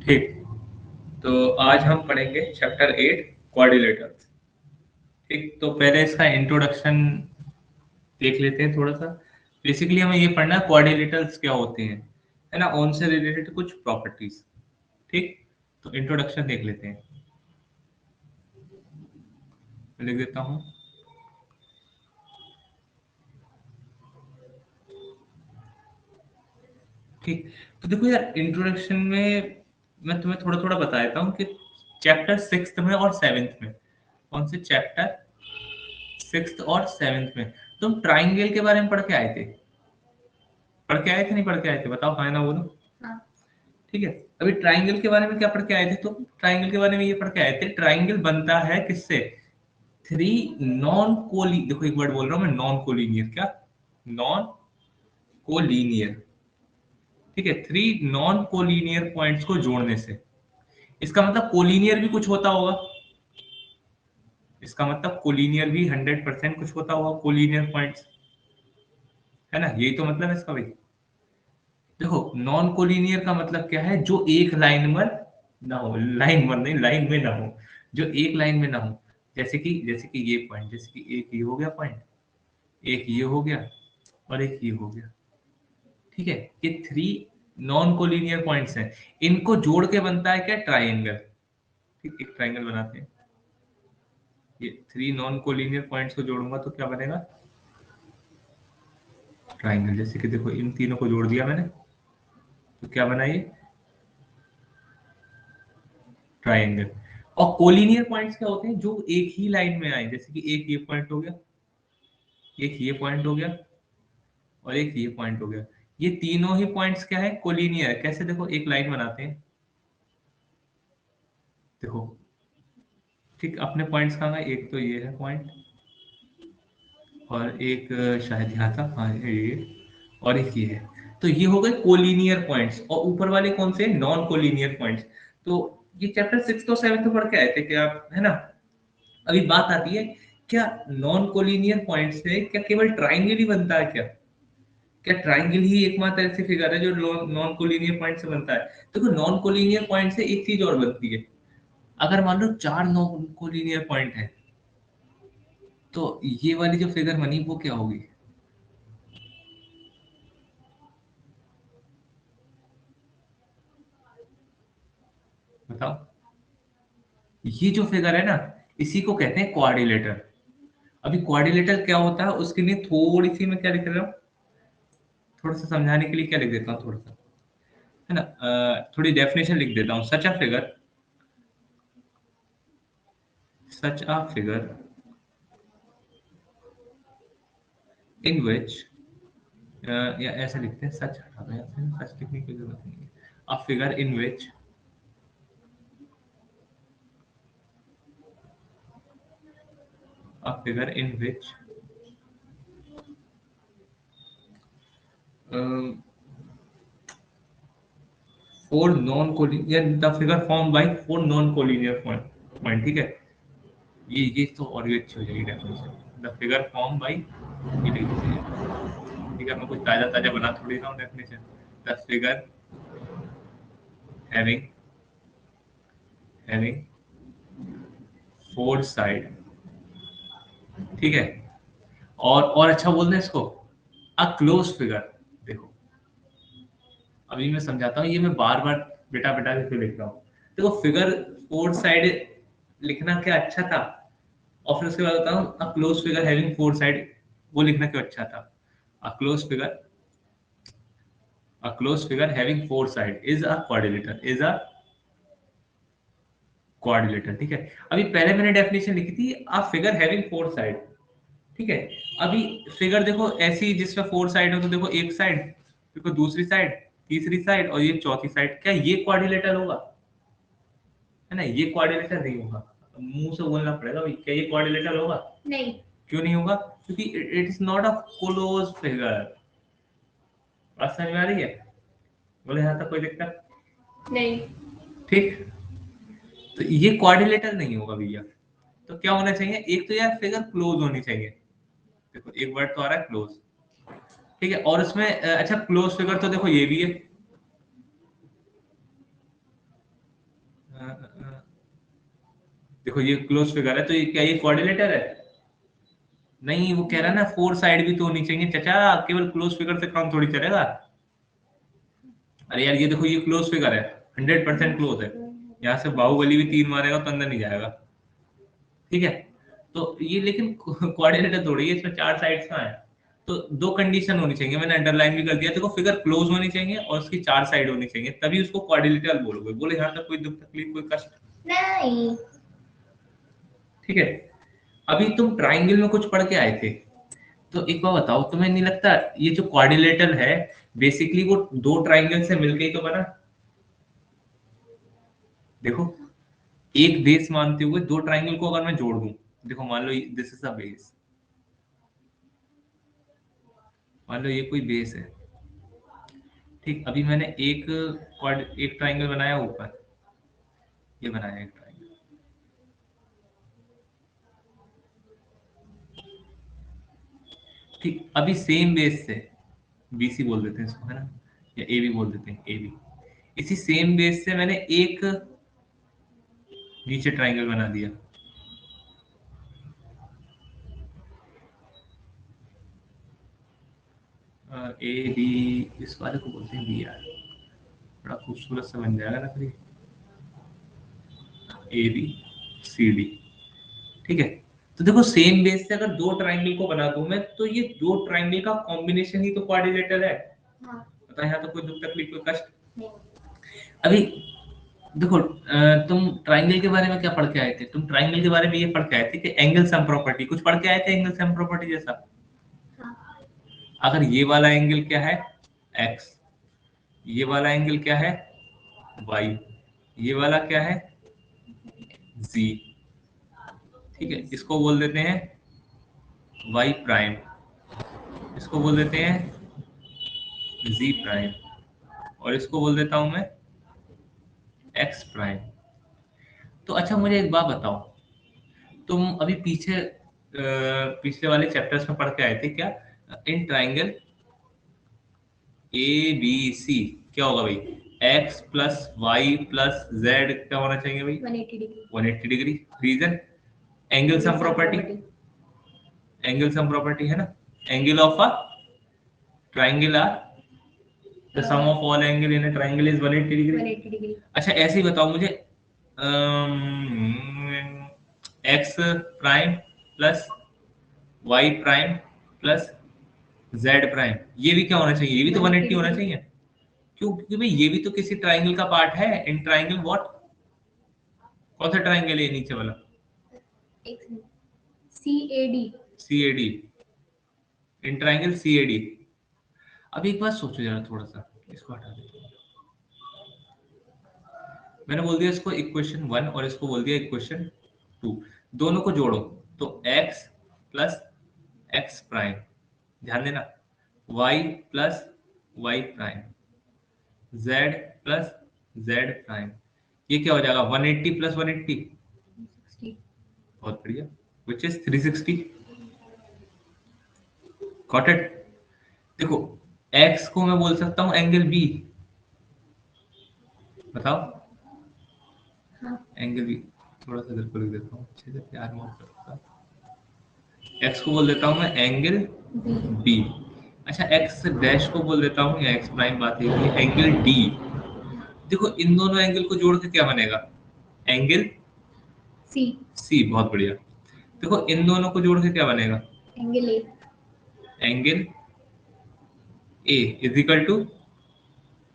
ठीक, तो आज हम पढ़ेंगे चैप्टर 8 क्वाड्रिलेटर्स। ठीक, तो पहले इसका इंट्रोडक्शन देख लेते हैं थोड़ा सा। बेसिकली हमें ये पढ़ना है क्वाड्रिलेटर्स क्या होते हैं, है ना, उनसे रिलेटेड कुछ प्रॉपर्टीज। ठीक, तो इंट्रोडक्शन देख लेते हैं, मैं लिख देता हूँ। ठीक, तो देखो यार, इंट्रोडक्शन में मैं तुम्हें थोड़ा थोड़ा बता देता हूँ कि चैप्टर 6 में और 7th में, कौन से चैप्टर 6th और 7th में तुम ट्राइंगल के बारे में पढ़ के आए थे? पढ़ के आए थे नहीं पढ़ के आए थे? बताओ हाँ ना बोलो। हाँ। ठीक है, अभी ट्राइंगल के बारे में क्या पढ़ के आए थे? तो ट्राइंगल के बारे में ये पढ़ के आए थे, ट्राइंगल बनता है किससे? थ्री नॉन कोली, देखो एक वर्ड बोल रहा हूँ मैं, नॉन कोलिनियर। क्या? Non collinear. ठीक है, थ्री नॉन कोलिनियर पॉइंट्स को जोड़ने से। इसका मतलब कोलिनियर भी कुछ होता होगा, इसका मतलब कोलिनियर भी 100% कुछ होता होगा, कोलिनियर पॉइंट्स, है ना, यही तो मतलब है इसका भाई। देखो, नॉन कोलिनियर का मतलब क्या है? जो एक लाइन में ना हो, लाइन में नहीं, लाइन में ना हो, जो एक लाइन में ना हो। जैसे कि ये पॉइंट, जैसे कि एक ये हो गया पॉइंट, एक ये हो गया, और एक ये हो गया। ठीक है, ये थ्री नॉन कोलिनियर पॉइंट्स हैं, इनको जोड़ के बनता है क्या? ट्राइंगल। ठीक, एक ट्राइंगल बनाते हैं। ये थ्री नॉन कोलिनियर पॉइंट्स को जोड़ूंगा तो क्या बनेगा? ट्राइंगल। जैसे कि देखो, इन तीनों को जोड़ दिया मैंने, तो क्या बना ये? ट्राइंगल। और कोलिनियर पॉइंट्स क्या होते हैं? जो एक ही लाइन में आए, जैसे कि एक ये पॉइंट हो गया, एक ये पॉइंट हो गया, और एक ये पॉइंट हो गया। ये तीनों ही पॉइंट्स क्या है? कोलिनियर। कैसे? देखो, एक लाइन बनाते हैं, देखो। ठीक, अपने पॉइंट्स कहाँ गए? एक तो ये है पॉइंट, और एक शायद यहाँ था, हाँ ये, और एक ये है। तो ये हो गए कोलिनियर पॉइंट्स, और ऊपर वाले कौन से? Non collinear points. तो ये चैप्टर 6 और 7 में पढ़ के आए थे क्या आप, है ना? अभी बात आती है, क्या नॉन कोलिनियर पॉइंट से क्या केवल ट्राइंगल ही बनता है क्या? क्या ट्राइंगल ही एकमात्र ऐसी फिगर है जो नॉन कोलिनियर पॉइंट से बनता है? देखो, नॉन कोलिनियर पॉइंट से एक चीज और बनती है। अगर मान लो चार नॉन कोलिनियर पॉइंट है, तो ये वाली जो फिगर बनी वो क्या होगी? बताओ। ये जो फिगर है ना, इसी को कहते हैं क्वाड्रिलेटर। अभी क्वाड्रिलेटर क्या होता है उसके लिए थोड़ी सी मैं क्या लिख रहा हूँ, थोड़ा सा समझाने के लिए क्या लिख देता हूँ थोड़ा सा, है ना, थोड़ी डेफिनेशन लिख देता हूँ। सच अ फिगर इन विच, या ऐसे लिखते हैं, सच हटा दो, या फिर सच लिखने की जरूरत नहीं है। A figure in which, a figure in which four non collinear, the figure form by four non collinear point. ठीक है, ये तो और भी अच्छी हो जाएगी definition. The figure form by, ये लिख दीजिए। ठीक है, मैं कुछ ताजा ताजा बना थोड़ी रहा हूँ definition. The figure having having four side. ठीक है, और अच्छा बोलते हैं इसको, अ क्लोज फिगर। देखो, अभी मैं समझाता हूँ, ये मैं बार बार बेटा बेटा के क्यों लिख रहा हूँ। देखो, फिगर फोर साइड लिखना क्या अच्छा था, और फिर उसके बाद बताऊँ a close figure having four side, वो लिखना क्यों अच्छा था। A close figure, a closed figure having four side is a quadrilateral, is a quadrilateral। ठीक है, अभी पहले मैंने डेफिनेशन लिखी थी, a figure having four side। ठीक है, अभी फिगर देखो ऐसी जिसमें फोर साइड हो, तो देखो एक साइड, देखो दूसरी साइड, तीसरी साइड, और ये चौथी साइड, क्या ये क्वाड्रिलेटरल होगा? है ना, ये क्वाड्रिलेटरल नहीं होगा। मुंह से बोलना पड़ेगा भाई, क्या ये क्वाड्रिलेटरल होगा? नहीं। क्यों नहीं होगा? क्योंकि it is not a close figure. बात समझ में आ रही है? बोले यहाँ तक कोई दिक्कत नहीं? ठीक, तो ये क्वाड्रिलेटरल नहीं होगा भैया। तो क्या होना चाहिए? एक तो यार फिगर क्लोज होनी चाहिए। देखो, एक वर्ड तो आ रहा है क्लोज। ठीक है, और इसमें अच्छा, क्लोज फिगर तो देखो ये भी है, देखो ये क्लोज फिगर है, तो ये क्या ये कोऑर्डिनेटर है? नहीं, वो कह रहा है ना फोर साइड भी तो होनी चाहिए चाचा, केवल क्लोज फिगर से काम थोड़ी चलेगा। अरे यार ये देखो ये क्लोज फिगर है, 100% क्लोज है। यहाँ से बाहुबली भी तीर मारेगा तो अंदर नहीं जाएगा, ठीक है। तो ये लेकिन कोऑर्डिनेटर थोड़ी है, इसमें चार साइड्स का है। तो दो कंडीशन होनी चाहिए, मैंने अंडरलाइन भी कर दिया। देखो फिगर क्लोज होनी चाहिए और उसकी चार साइड होनी चाहिए, तभी उसको कोऑर्डिनेटर बोलोगे। बोले यहाँ तक कोई दुख तकलीफ कोई कष्ट नहीं, ठीक है। अभी तुम ट्राइंगल में कुछ पढ़ के आए थे, तो एक बार बताओ, तुम्हें नहीं लगता ये जो क्वाड्रिलेटरल है बेसिकली वो दो ट्राइंगल से मिलके ही तो बना? देखो एक बेस मानते हुए दो ट्राइंगल को अगर मैं जोड़ दूं, देखो मान लो दिस इज अ बेस, मान लो ये कोई बेस है, ठीक। अभी मैंने एक ट्राइंगल बनाया ऊपर, ये बनाया एक ट्राइंगल, ठीक। अभी सेम बेस से बीसी बोल देते हैं इसको, है ना, या ए बी बोल देते हैं, ए बी। इसी सेम बेस से मैंने एक नीचे ट्राइंगल बना दिया, ए बी, इस वाले को बोलते हैं बी यार, बड़ा खूबसूरत सा बन जाएगा ना फिर, ए बी सी डी, ठीक है। तो देखो सेम बेस से अगर दो ट्राइंगल को बना दूं मैं, तो ये दो ट्राइंगल का कॉम्बिनेशन ही तो क्वाड्रिलेटरल है। हाँ। पता है, यहाँ तो कोई दुख तकलीफ कोई कष्ट नहीं। अभी देखो तुम ट्राइंगल के बारे में क्या पढ़ के आए थे? तुम ट्राइंगल के बारे में ये पढ़ के आए थे कि एंगल सम प्रॉपर्टी, कुछ पढ़ के आए थे एंगल सम प्रॉपर्टी जैसा। हाँ। अगर ये वाला एंगल क्या है x, ये वाला एंगल क्या है y, ये वाला क्या है z, ठीक है। इसको बोल देते हैं y प्राइम, इसको बोल देते हैं z प्राइम, और इसको बोल देता हूं मैं x प्राइम। तो अच्छा मुझे एक बात बताओ, तुम अभी पिछले वाले चैप्टर्स में पढ़ के आए थे क्या, इन ट्राइंगल ए बी सी क्या होगा भाई, x plus Y plus Z क्या होना चाहिए भाई, 180 degree, 180 degree. Reason angle sum property, angle sum property है ना, angle of a triangle are the sum of all angle in a triangle is 180 degree, 180 degree. अच्छा ऐसे ही बताओ मुझे, X prime plus Y prime plus Z prime, ये भी क्या होना चाहिए, ये भी तो 180 होना चाहिए। क्यों? क्योंकि भाई ये भी तो किसी ट्राइंगल का पार्ट है। इन ट्राइंगल व्हाट, कौन सा ट्राइंगल है नीचे वाला, C A D, C A D, in triangle C A D. अब एक बात सोचो जरा थोड़ा सा, इसको हटा दो। मैंने बोल दिया इसको इक्वेशन वन और इसको बोल दिया इक्वेशन टू, दोनों को जोड़ो तो x प्लस एक्स प्राइम, ध्यान देना y plus Y prime, z plus Z prime, ये क्या हो जाएगा 180 प्लस 180, बहुत बढ़िया, विच इज 360। Got it. देखो x को मैं बोल सकता हूं एंगल b, बताओ। हाँ। एंगल b, थोड़ा सा इधर को लिख देता हूँ अच्छे से, प्यार मोहब्बत करता, x को बोल देता हूं मैं एंगल b। अच्छा x डैश को बोल देता हूँ, या x प्राइम बात है एंगल d। देखो इन दोनों एंगल को जोड़ के क्या बनेगा, एंगल c, c, बहुत बढ़िया। देखो इन दोनों को जोड़ के क्या बनेगा, angle a, angle a is equal to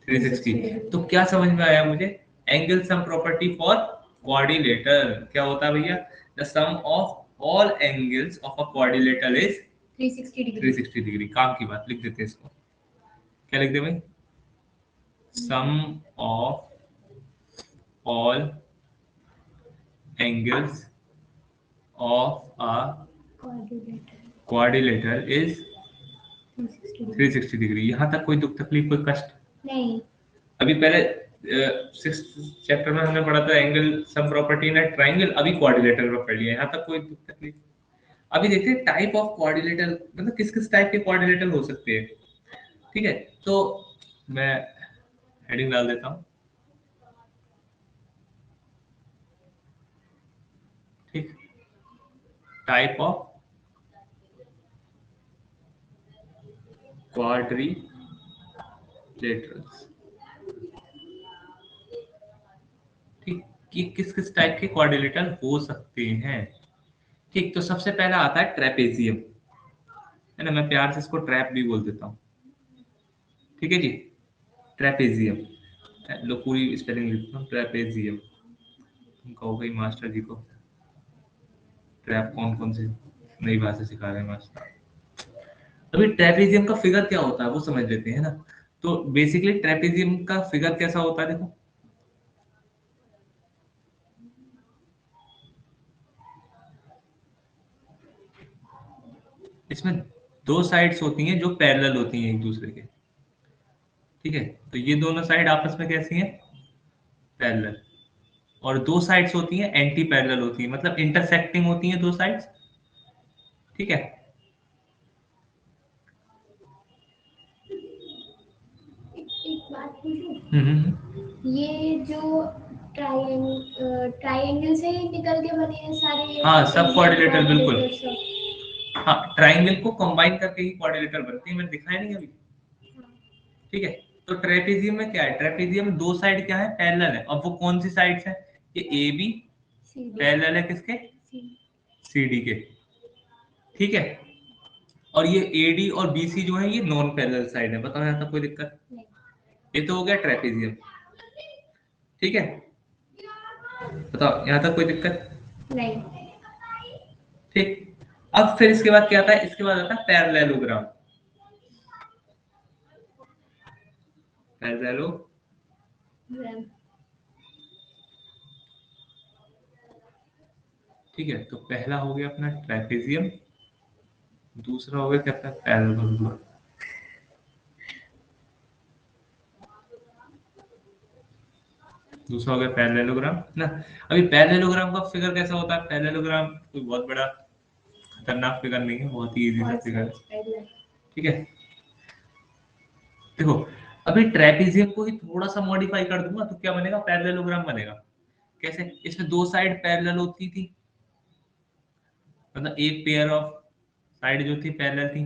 360। तो क्या समझ में आया मुझे, angle sum property for quadrilateral क्या होता है भैया, the sum of all angles of a quadrilateral is 360 degree, 360 degree. काम की बात लिख देते हैं इसको, क्या लिख दे भाई, sum of all angles of a quadrilateral is 360 degree. यहाँ तक कोई दुख तकलीफ कोई कष्ट नहीं। अभी पहले सिक्स्थ चैप्टर में हमने पढ़ा था angle sum property in a triangle, अभी क्वाड्रिलेटर में पढ़ लिया, यहाँ तक कोई दुख तकलीफ। अभी देखते हैं टाइप ऑफ क्वाड्रिलेटर, मतलब किस किस टाइप के क्वाड्रिलेटर हो सकते हैं, ठीक है। तो मैं हेडिंग डाल देता हूँ, ठीक, टाइप ऑफ क्वाड्रिलेटरल्स। ठीक, कि किस किस टाइप के क्वाड्रिलेटरल हो सकते हैं। ठीक, तो सबसे पहला आता है ट्रेपेजियम, है ना, मैं प्यार से इसको ट्रैप भी बोल देता हूँ। ठीक है जी, ट्रेपेजियम, लो पूरी स्पेलिंग लिखता हूँ, ट्रेपेजियम। तुम कहोगे मास्टर जी को ट्रैप कौन कौन से नई भाषा सिखा रहे हैं मास्टर। अभी ट्रेपेजियम का फिगर क्या होता है वो समझ लेते हैं ना। तो बेसिकली ट्रेपेजियम का फिगर कैसा होता है, देखो इसमें दो साइड्स होती हैं जो पैरेलल होती हैं एक दूसरे के। ठीक है, तो ये दोनों साइड आपस में कैसी हैं, पैरेलल। और दो साइड्स होती हैं एंटी पैरेलल होती हैं, मतलब इंटरसेक्टिंग होती हैं दो साइड्स। ठीक है, एक बात पूछूं? ये जो ट्रायंगल से निकल के बने हैं सारे। हाँ, सब क्वाड्रिलेटरल बिल्कुल। सब। हाँ, ट्राइंगल को कंबाइन करके ही क्वाड्रिलेटरल बनते हैं, मैंने दिखाया नहीं अभी। ठीक है, तो ट्रेपेजियम में क्या है, ट्रेपेजियम में दो साइड क्या है, पैरेलल है। अब वो कौन सी साइड्स है, ये ए बी पैरेलल है किसके, सी डी के। ठीक है, और ये ए डी और बी सी जो है ये नॉन पैरेलल साइड है। बताओ यहाँ तक कोई दिक्कत, ये तो हो गया ट्रेपेजियम। ठीक है, बताओ यहाँ तक कोई दिक्कत नहीं। ठीक, अब फिर इसके बाद क्या आता है, इसके बाद आता है पैरेललोग्राम। पैरेललो, ठीक है, तो पहला हो गया अपना ट्रेपेजियम, दूसरा हो गया क्या अपना पैरेललोग्राम। दूसरा हो गया पैरेललोग्राम ना। अभी पैरेललोग्राम का फिगर कैसा होता है, पैरेललोग्राम कोई बहुत बड़ा खतरनाक फिगर नहीं है, बहुत ही इजी सा फिगर है। ठीक है, देखो अभी ट्रेपेजियम को ही थोड़ा सा मॉडिफाई कर दूंगा तो क्या बनेगा, पैरेललोग्राम बनेगा। कैसे, इसमें दो साइड पैरेलल होती थी, मतलब एक पेयर ऑफ साइड जो थी पैरेलल थी,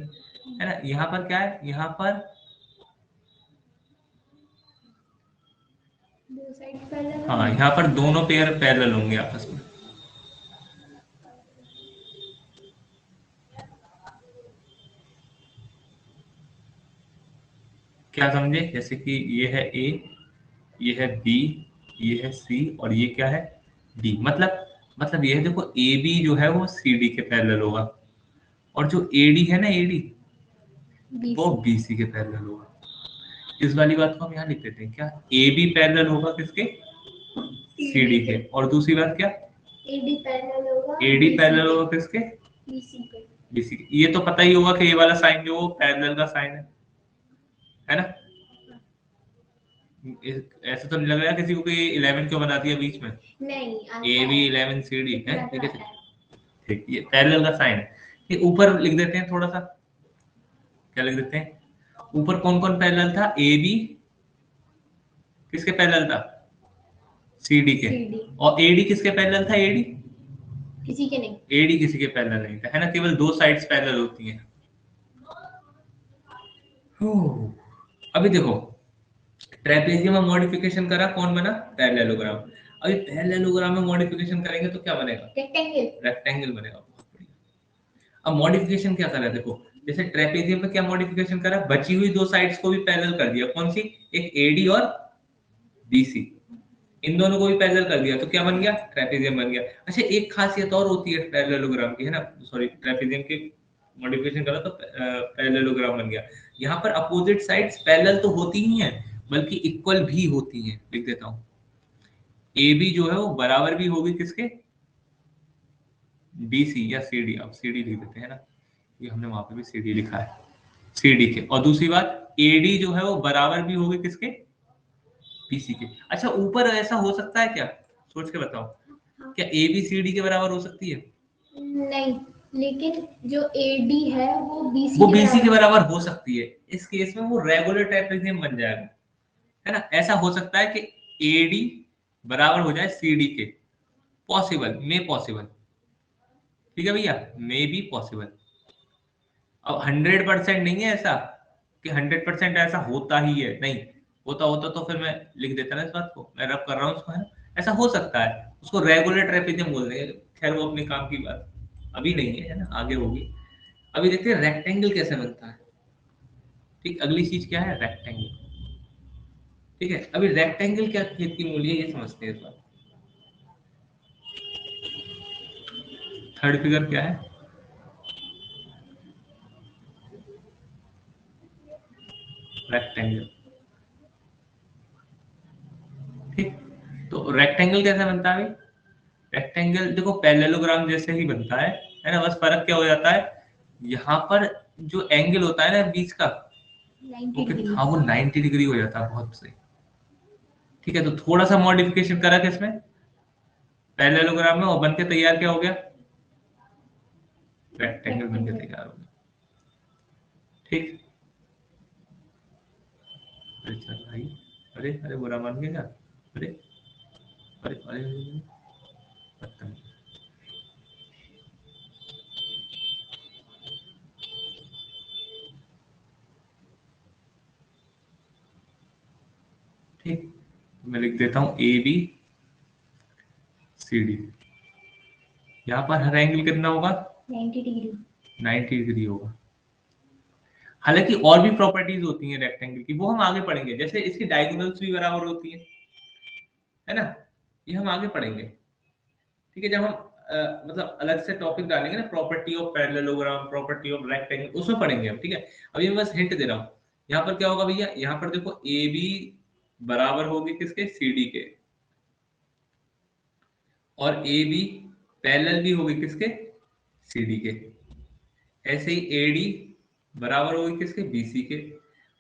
है ना। यहाँ पर क्या है, यहाँ पर दो साइड पैरेलल। हाँ, यहाँ पर दोनों पेयर पैरेलल होंगे आपस में। क्या समझे, जैसे कि ये है ए, ये है बी, ये है सी, और ये क्या है, डी। मतलब ये है, देखो ए बी जो है वो सी डी के पैरेलल होगा, और जो ए डी है ना, ए डी वो बी सी के पैरेलल होगा। इस वाली बात को हम यहाँ लिख देते हैं, क्या ए बी पैरेलल होगा किसके, सी डी के। और दूसरी बात क्या, एडी पैरेलल होगा, एडी पैरेलल होगा किसके, बीसी पे। बीसी के। ये तो पता ही होगा कि ये वाला साइन जो वो पैरेलल का साइन है ना। ऐसा तो नहीं लग रहा किसी को कि 11 क्यों बना दिया बीच में, नहीं, ए बी 11 सी डी है। ठीक है, ठीक, ये पैरेलल का साइन है। ये ऊपर लिख देते हैं थोड़ा सा, क्या लिख देते हैं, ऊपर कौन कौन पैरेलल था, ए बी किसके पैरेलल था, सी डी के। और ए डी किसके पैरेलल था, ए डी किसी के नहीं, ए डी किसी के पैरेलल नहीं था, है ना, केवल दो साइड्स पैरेलल होती हैं। अभी देखो ट्रेपेजियम में मॉडिफिकेशन करा, कौन बना, पैरेललोग्राम। अभी पैरेललोग्राम में मॉडिफिकेशन करेंगे तो क्या बनेगा, रेक्टेंगल। रेक्टेंगल बनेगा। बहुत बढ़िया। अब मॉडिफिकेशन क्या करा, देखो जैसे ट्रेपेजियम में क्या मॉडिफिकेशन करा, बची हुई दो साइड्स को भी पैरेलल कर दिया। कौन सी, एक एडी और बीसी, इन दोनों को भी पैरेलल कर दिया तो क्या बन गया, ट्रेपेजियम बन गया। अच्छा, एक खासियत और होती है पैरेललोग्राम की, है ना, सॉरी ट्रेपेजियम की मॉडिफिकेशन करा तो पैरेललोग्राम बन गया। यहाँ पर अपोजिट साइड्स पैरेलल तो होती ही हैं बल्कि इक्वल भी होती हैं। लिख देता हूँ, ए बी जो है वो बराबर भी होगी किसके, बीसी या सी डी। अब सी डी लिख देते हैं ना, ये हमने वहां पे भी सी डी लिखा है, सी डी के। और दूसरी बात एडी जो है वो बराबर भी होगी किसके, बीसी के। अच्छा, ऊपर ऐसा हो सकता है क्या, सोच के बताओ, क्या ए बी सी डी के बराबर हो सकती है, नहीं, लेकिन जो एडी है वो बीसी के बराबर हो सकती है। इस केस में वो रेगुलर ट्रेपेजियम बन जाएगा, है ना। ऐसा हो सकता है कि एडी बराबर हो जाए सी डी के, पॉसिबल में पॉसिबल, ठीक है भैया, मे बी पॉसिबल। अब 100% नहीं है ऐसा कि 100% ऐसा होता ही है, नहीं। होता होता तो फिर मैं लिख देता ना इस बात को, मैं रब कर रहा हूँ उसको, है ना। ऐसा हो सकता है, उसको रेगुलर ट्रेपेजियम बोल देंगे। खैर वो अपने काम की बात अभी नहीं है ना, आगे होगी। अभी देखते हैं रेक्टेंगल कैसे बनता है। ठीक, अगली चीज क्या है, रेक्टेंगल। ठीक है, अभी रेक्टेंगल क्या खेत की मूल्य है ये समझते हैं इस बार। थर्ड फिगर क्या है, रेक्टेंगल। ठीक, तो रेक्टेंगल कैसे बनता है भाई। रेक्टेंगल देखो पैरेललोग्राम जैसे ही बनता है ना, बस फर्क क्या हो जाता है, यहाँ पर जो एंगल होता है ना बीच का, 90 वो डिग्री। हाँ वो 90 डिग्री हो जाता है, बहुत सही। ठीक है, तो थोड़ा सा मॉडिफिकेशन करा किसमें, पैरेललोग्राम में, और बन के तैयार क्या हो गया, रेक्टेंगल बन के रेक्टेंगल। तैयार हो गया। ठीक, अरे चल भाई, अरे अरे बुरा मान गया क्या, अरे अरे अरे, पता नहीं। ठीक, मैं लिख देता हूँ ए बी सी डी। यहाँ पर हर एंगल कितना होगा, 90 डिग्री। 90 डिग्री होगा। हालांकि और भी प्रॉपर्टीज होती हैं रेक्टेंगल की, वो हम आगे पढ़ेंगे, जैसे इसकी डायगोनल्स भी बराबर होती हैं, है ना। ये हम आगे पढ़ेंगे। ठीक है, जब हम मतलब अलग से टॉपिक डालेंगे ना, property of parallelogram, property of rectangle, उसमें पढ़ेंगे हम। ठीक है, अभी मैं बस हिंट दे रहा हूँ। यहाँ पर क्या होगा भैया, यहाँ पर देखो ए बी बराबर होगी किसके, सी डी के, और ए बी पैरेलल भी होगी किसके, सी डी के। ऐसे ही एडी बराबर होगी किसके, बीसी के,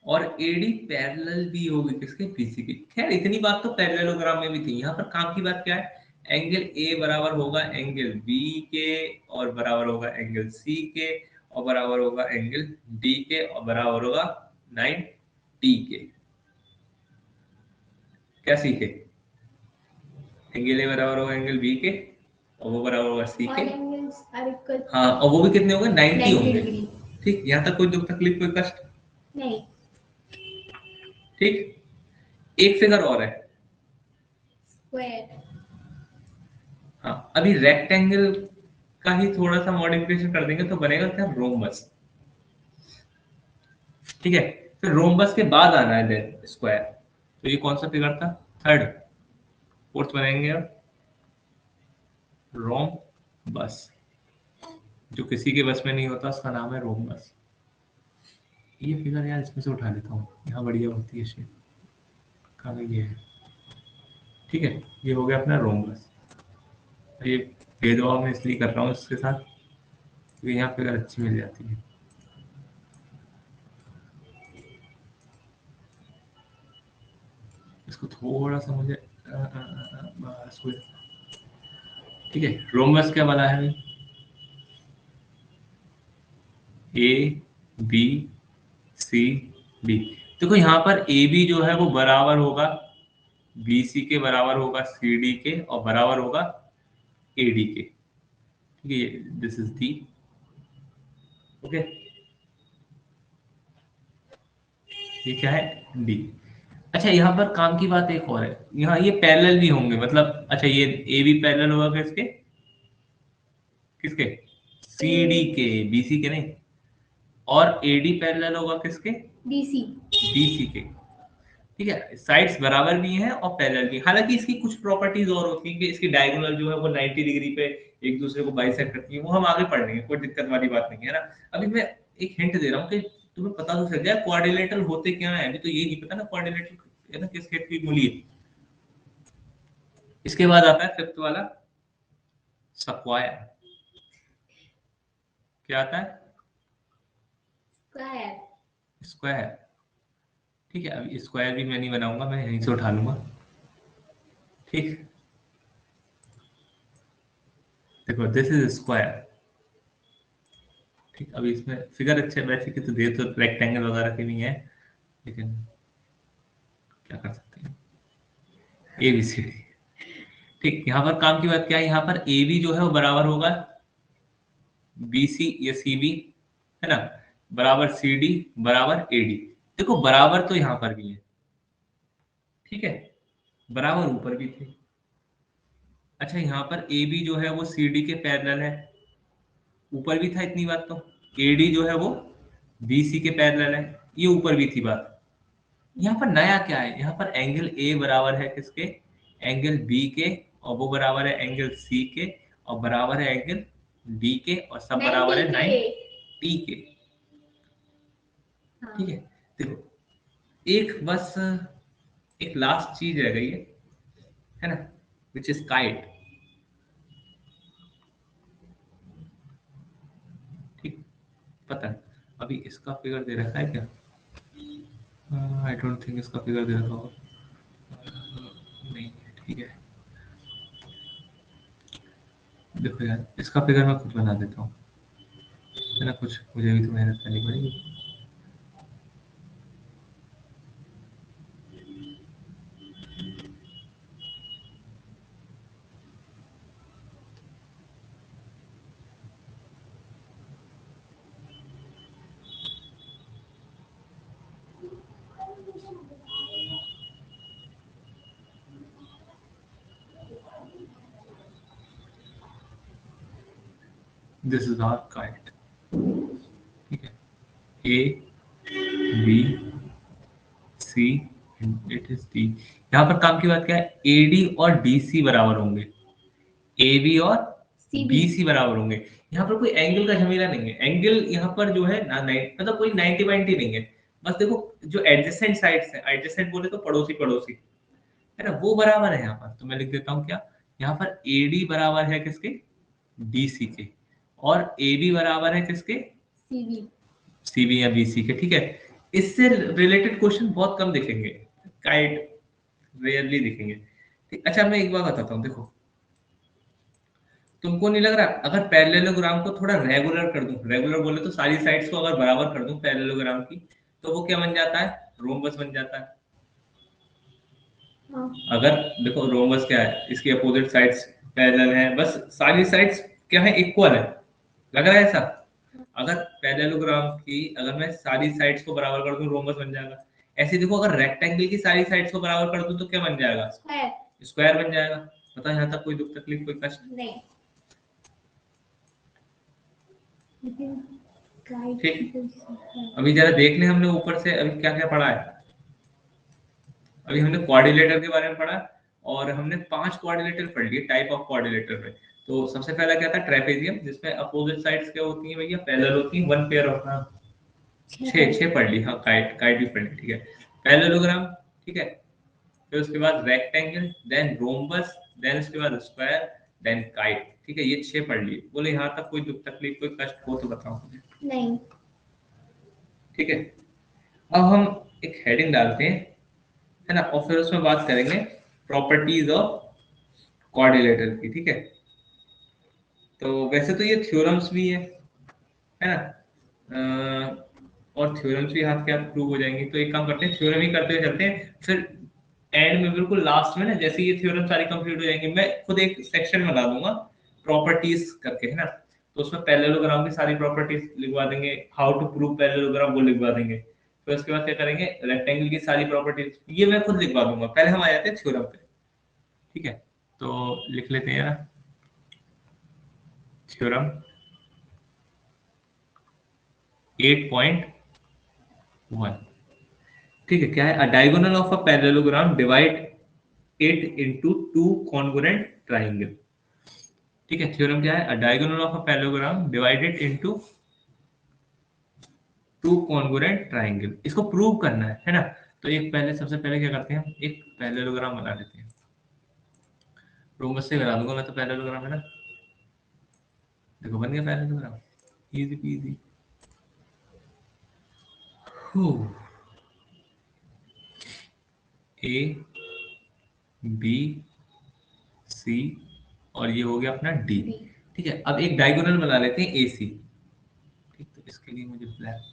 और एडी पैरेलल भी होगी किसके, बीसी के। खैर इतनी बात तो पैरेललोग्राम में भी थी। यहाँ पर काम की बात क्या है, एंगल ए बराबर होगा एंगल बी के, और बराबर होगा एंगल सी के, और बराबर होगा एंगल डी के, और बराबर होगा 90 के। क्या सीखे, एंगल ए बराबर होगा एंगल बी के, और वो बराबर होगा सी के। All angles are equal. हाँ, और वो भी कितने होंगे, 90 90 होंगे। डिग्री। ठीक, यहाँ तक कोई दुख तकलीफ कोई कष्ट नहीं। ठीक। एक फिगर और है, स्क्वायर। हाँ अभी रेक्टेंगल का ही थोड़ा सा मॉडिफिकेशन कर देंगे तो बनेगा क्या, रोम्बस। ठीक है, फिर रोम्बस के बाद आना है देन स्क्वायर। तो ये कौन सा फिगर था, थर्ड। फोर्थ बनाएंगे अब रोम्बस। जो किसी के बस में नहीं होता उसका नाम है रोम्बस। ये फिगर यार इसमें से उठा लेता हूँ, यहाँ बढ़िया होती है शेप। कहाँ गई ये है, ठीक है। ये हो गया अपना रोम्बस। ये भेदभाव मैं इसलिए कर रहा हूँ इसके साथ क्योंकि यहाँ फिगर अच्छी मिल जाती है। इसको थोड़ा सा मुझे बस हो जाता। ठीक है, रोमबस क्या बना है, ए बी सी डी। देखो यहाँ पर ए बी जो है वो बराबर होगा बी सी के, बराबर होगा सी डी के, और बराबर होगा ए डी के। ठीक है, दिस इज दी, ओके। ये क्या है, डी। अच्छा यहाँ पर काम की बात एक और है, यहाँ ये पैरेलल भी होंगे, मतलब अच्छा ये ए बी पैरेलल होगा किसके, किसके, सी डी के, बी सी के नहीं। और एडी पैरेलल होगा किसके, बीसी। बीसी के। ठीक है, साइड्स बराबर भी हैं और पैरेलल भी। हालांकि इसकी कुछ प्रॉपर्टीज और होती हैं कि इसकी डायगोनल जो है वो 90 डिग्री पे एक दूसरे को बाइसेक्ट करती है, वो हम आगे पढ़ लेंगे, कोई दिक्कत वाली बात नहीं है ना। अभी मैं एक हिंट दे रहा हूँ कि तुम्हें पता तो चल जाए क्वाड्रिलेटरल होते क्या है। अभी तो ये नहीं पता ना क्वाड्रिलेटरल है ना किस खेत की मूली है। इसके बाद आता है फिफ्थ वाला, स्क्वायर। क्या आता है, स्क्वायर। स्क्वायर। ठीक है, अभी स्क्वायर भी मैं नहीं बनाऊंगा, मैं यहीं से उठा लूंगा। ठीक, देखो दिस इज स्क्वायर। ठीक, अभी इसमें फिगर अच्छे वैसे की तो दे तो रेक्टेंगल वगैरह की नहीं है, लेकिन क्या कर सकते हैं, ए बी सी डी। ठीक, यहाँ पर काम की बात क्या है, यहाँ पर ए बी जो है वो बराबर होगा BC या CB, है ना, बराबर CD बराबर AD। देखो बराबर तो यहाँ पर भी है, ठीक है, बराबर ऊपर भी थे। अच्छा यहाँ पर AB जो है वो CD के पैरेलल है, ऊपर भी था इतनी बात तो। AD जो है वो BC के पैरेलल है, ये ऊपर भी थी बात। यहाँ पर नया क्या है, यहाँ पर एंगल A बराबर है किसके, एंगल B के, और वो बराबर है एंगल C के, और बराबर है एंगल D के, और सब बराबर है 90 के। हाँ। ठीक है, देखो एक बस एक लास्ट चीज रह गई है ना, विच इज काइट। ठीक, पता है अभी इसका फिगर दे रखा है क्या, आई डोंट थिंक इसका फिगर दे रखा होगा, नहीं ठीक है। देखो यार इसका फिगर मैं खुद बना देता हूँ, है ना, कुछ मुझे भी तो मेहनत करनी पड़ेगी। दिस इज आवर काइट, ठीक है, A B C and it is D. यहाँ पर काम की बात क्या है, एडी और डीसी बराबर होंगे, ए बी और CB। बी सी बराबर होंगे। यहाँ पर कोई एंगल का झमेला नहीं है, एंगल यहाँ पर जो है ना मतलब कोई 90-90 नहीं है। बस देखो जो एडजेसेंट साइड्स है, एडजेसेंट बोले तो पड़ोसी पड़ोसी, है ना, वो बराबर है। यहाँ पर तो मैं लिख देता हूँ क्या, यहाँ पर एडी बराबर है किसके, डीसी के, और ए बी बराबर है किसके, CB। सीबी या बीसी के। ठीक है, इससे रिलेटेड क्वेश्चन बहुत कम दिखेंगे, काइट रेयरली दिखेंगे। ठीक, अच्छा मैं एक बात बताता हूँ, देखो तुमको नहीं लग रहा अगर पैरेललोग्राम को थोड़ा रेगुलर कर दूं, रेगुलर बोले तो सारी साइड्स को अगर बराबर कर दूं पैरेललोग्राम की, तो वो क्या बन जाता है, रोम्बस बन जाता है। हाँ। अगर देखो रोम्बस क्या है, इसकी अपोजिट साइड्स पैरेलल है, बस सारी साइड्स क्या है, इक्वल है, लग रहा है ऐसा। अगर पैरेललोग्राम की अगर मैं सारी साइड्स को बराबर कर दूं रोम्बस बन जाएगा। ऐसे देखो अगर रेक्टेंगल की सारी साइड्स को बराबर कर दूं तो क्या बन जाएगा, स्क्वायर। स्क्वायर बन जाएगा। पता है यहाँ तक कोई दुख तकलीफ कोई कष्ट, नहीं। लेकिन गाइड की ठीक। पोजीशन। अभी जरा देख ले हमने ऊपर से अभी क्या क्या पढ़ा है। अभी हमने कोऑर्डिनेटर के बारे में पढ़ा, और हमने 5 कोऑर्डिनेटर पढ़ लिए टाइप ऑफ कोऑर्डिनेटर में। तो सबसे पहला क्या था, ट्रेपेजियम, जिसमें अपोजिट साइड्स क्या होती हैं भैया, पैरेलल होती हैं, वन पेयर ऑफ, छह पढ़ ली, हाँ काइट काइट भी पढ़ ली, ठीक है। पैरेललोग्राम, ठीक है, फिर उसके बाद रेक्टेंगल, देन रोम्बस, देन उसके बाद स्क्वायर, देन काइट। ठीक है, ये 6 पढ़ लिए। बोले यहाँ तक कोई दुख तकलीफ कोई कष्ट हो तो बताओ मुझे। नहीं। ठीक है, अब हम एक हेडिंग डालते हैं, है ना, और फिर उसमें बात करेंगे प्रॉपर्टीज ऑफ कोऑर्डिनेटर की। ठीक है, तो वैसे तो ये थ्योरम्स भी है ना, और थ्योरम्स भी हाथ के हाथ प्रूव हो जाएंगे। तो एक काम करते हैं, थ्योरम ही करते हुए चलते हैं, फिर एंड में बिल्कुल लास्ट में ना, जैसे ये थ्योरम सारी कंप्लीट हो जाएंगे, मैं खुद एक सेक्शन बना दूंगा प्रॉपर्टीज करके, है ना। तो उसमें पैरेललोग्राम की सारी प्रॉपर्टीज लिखवा देंगे, हाउ टू प्रूव पैरेललोग्राम वो लिखवा देंगे। फिर उसके बाद क्या करेंगे, रेक्टेंगल की सारी प्रॉपर्टीज ये मैं खुद लिखवा दूंगा। पहले हम आ जाते हैं थ्योरम पे, ठीक है, तो लिख लेते हैं यार, थ्योरम 8.1, ठीक है, क्या है, अ diagonal of a parallelogram divide it into two congruent triangle. ठीक है, थ्योरम क्या है, अ diagonal of a parallelogram divided into two congruent triangle. इसको प्रूव करना है ना। तो एक पहले सबसे पहले क्या करते हैं, एक पैरेललोग्राम बना लेते हैं, रोमस से बना दूंगा मैं तो पैरेललोग्राम, है ना। देखो बन गया parallelogram, easy peasy. A B C, और ये हो गया अपना डी। B। ठीक है, अब एक डायगोनल बना लेते हैं ए सी। ठीक, तो इसके लिए मुझे ब्लैक,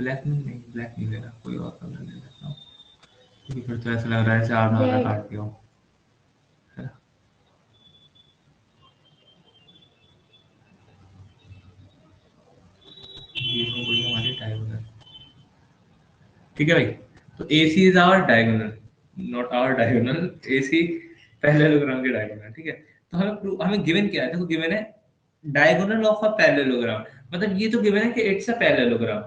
ब्लैक नहीं, ब्लैक नहीं ले रहा, कोई और कलर ले लेता हूँ, क्योंकि फिर तो ऐसा लग रहा है जैसे आधा आधा Red. काट दिया हो, है ना। ये हो गई हमारी डायगोनल, ठीक है भाई। तो AC is our diagonal, not our diagonal, AC parallelogram के डायगोनल, ठीक है। तो हमें गिवन क्या है, देखो गिवन है डायगोनल ऑफ अ पैरेललोग्राम, मतलब ये तो गिवन है कि इट्स अ पैरेललोग्राम,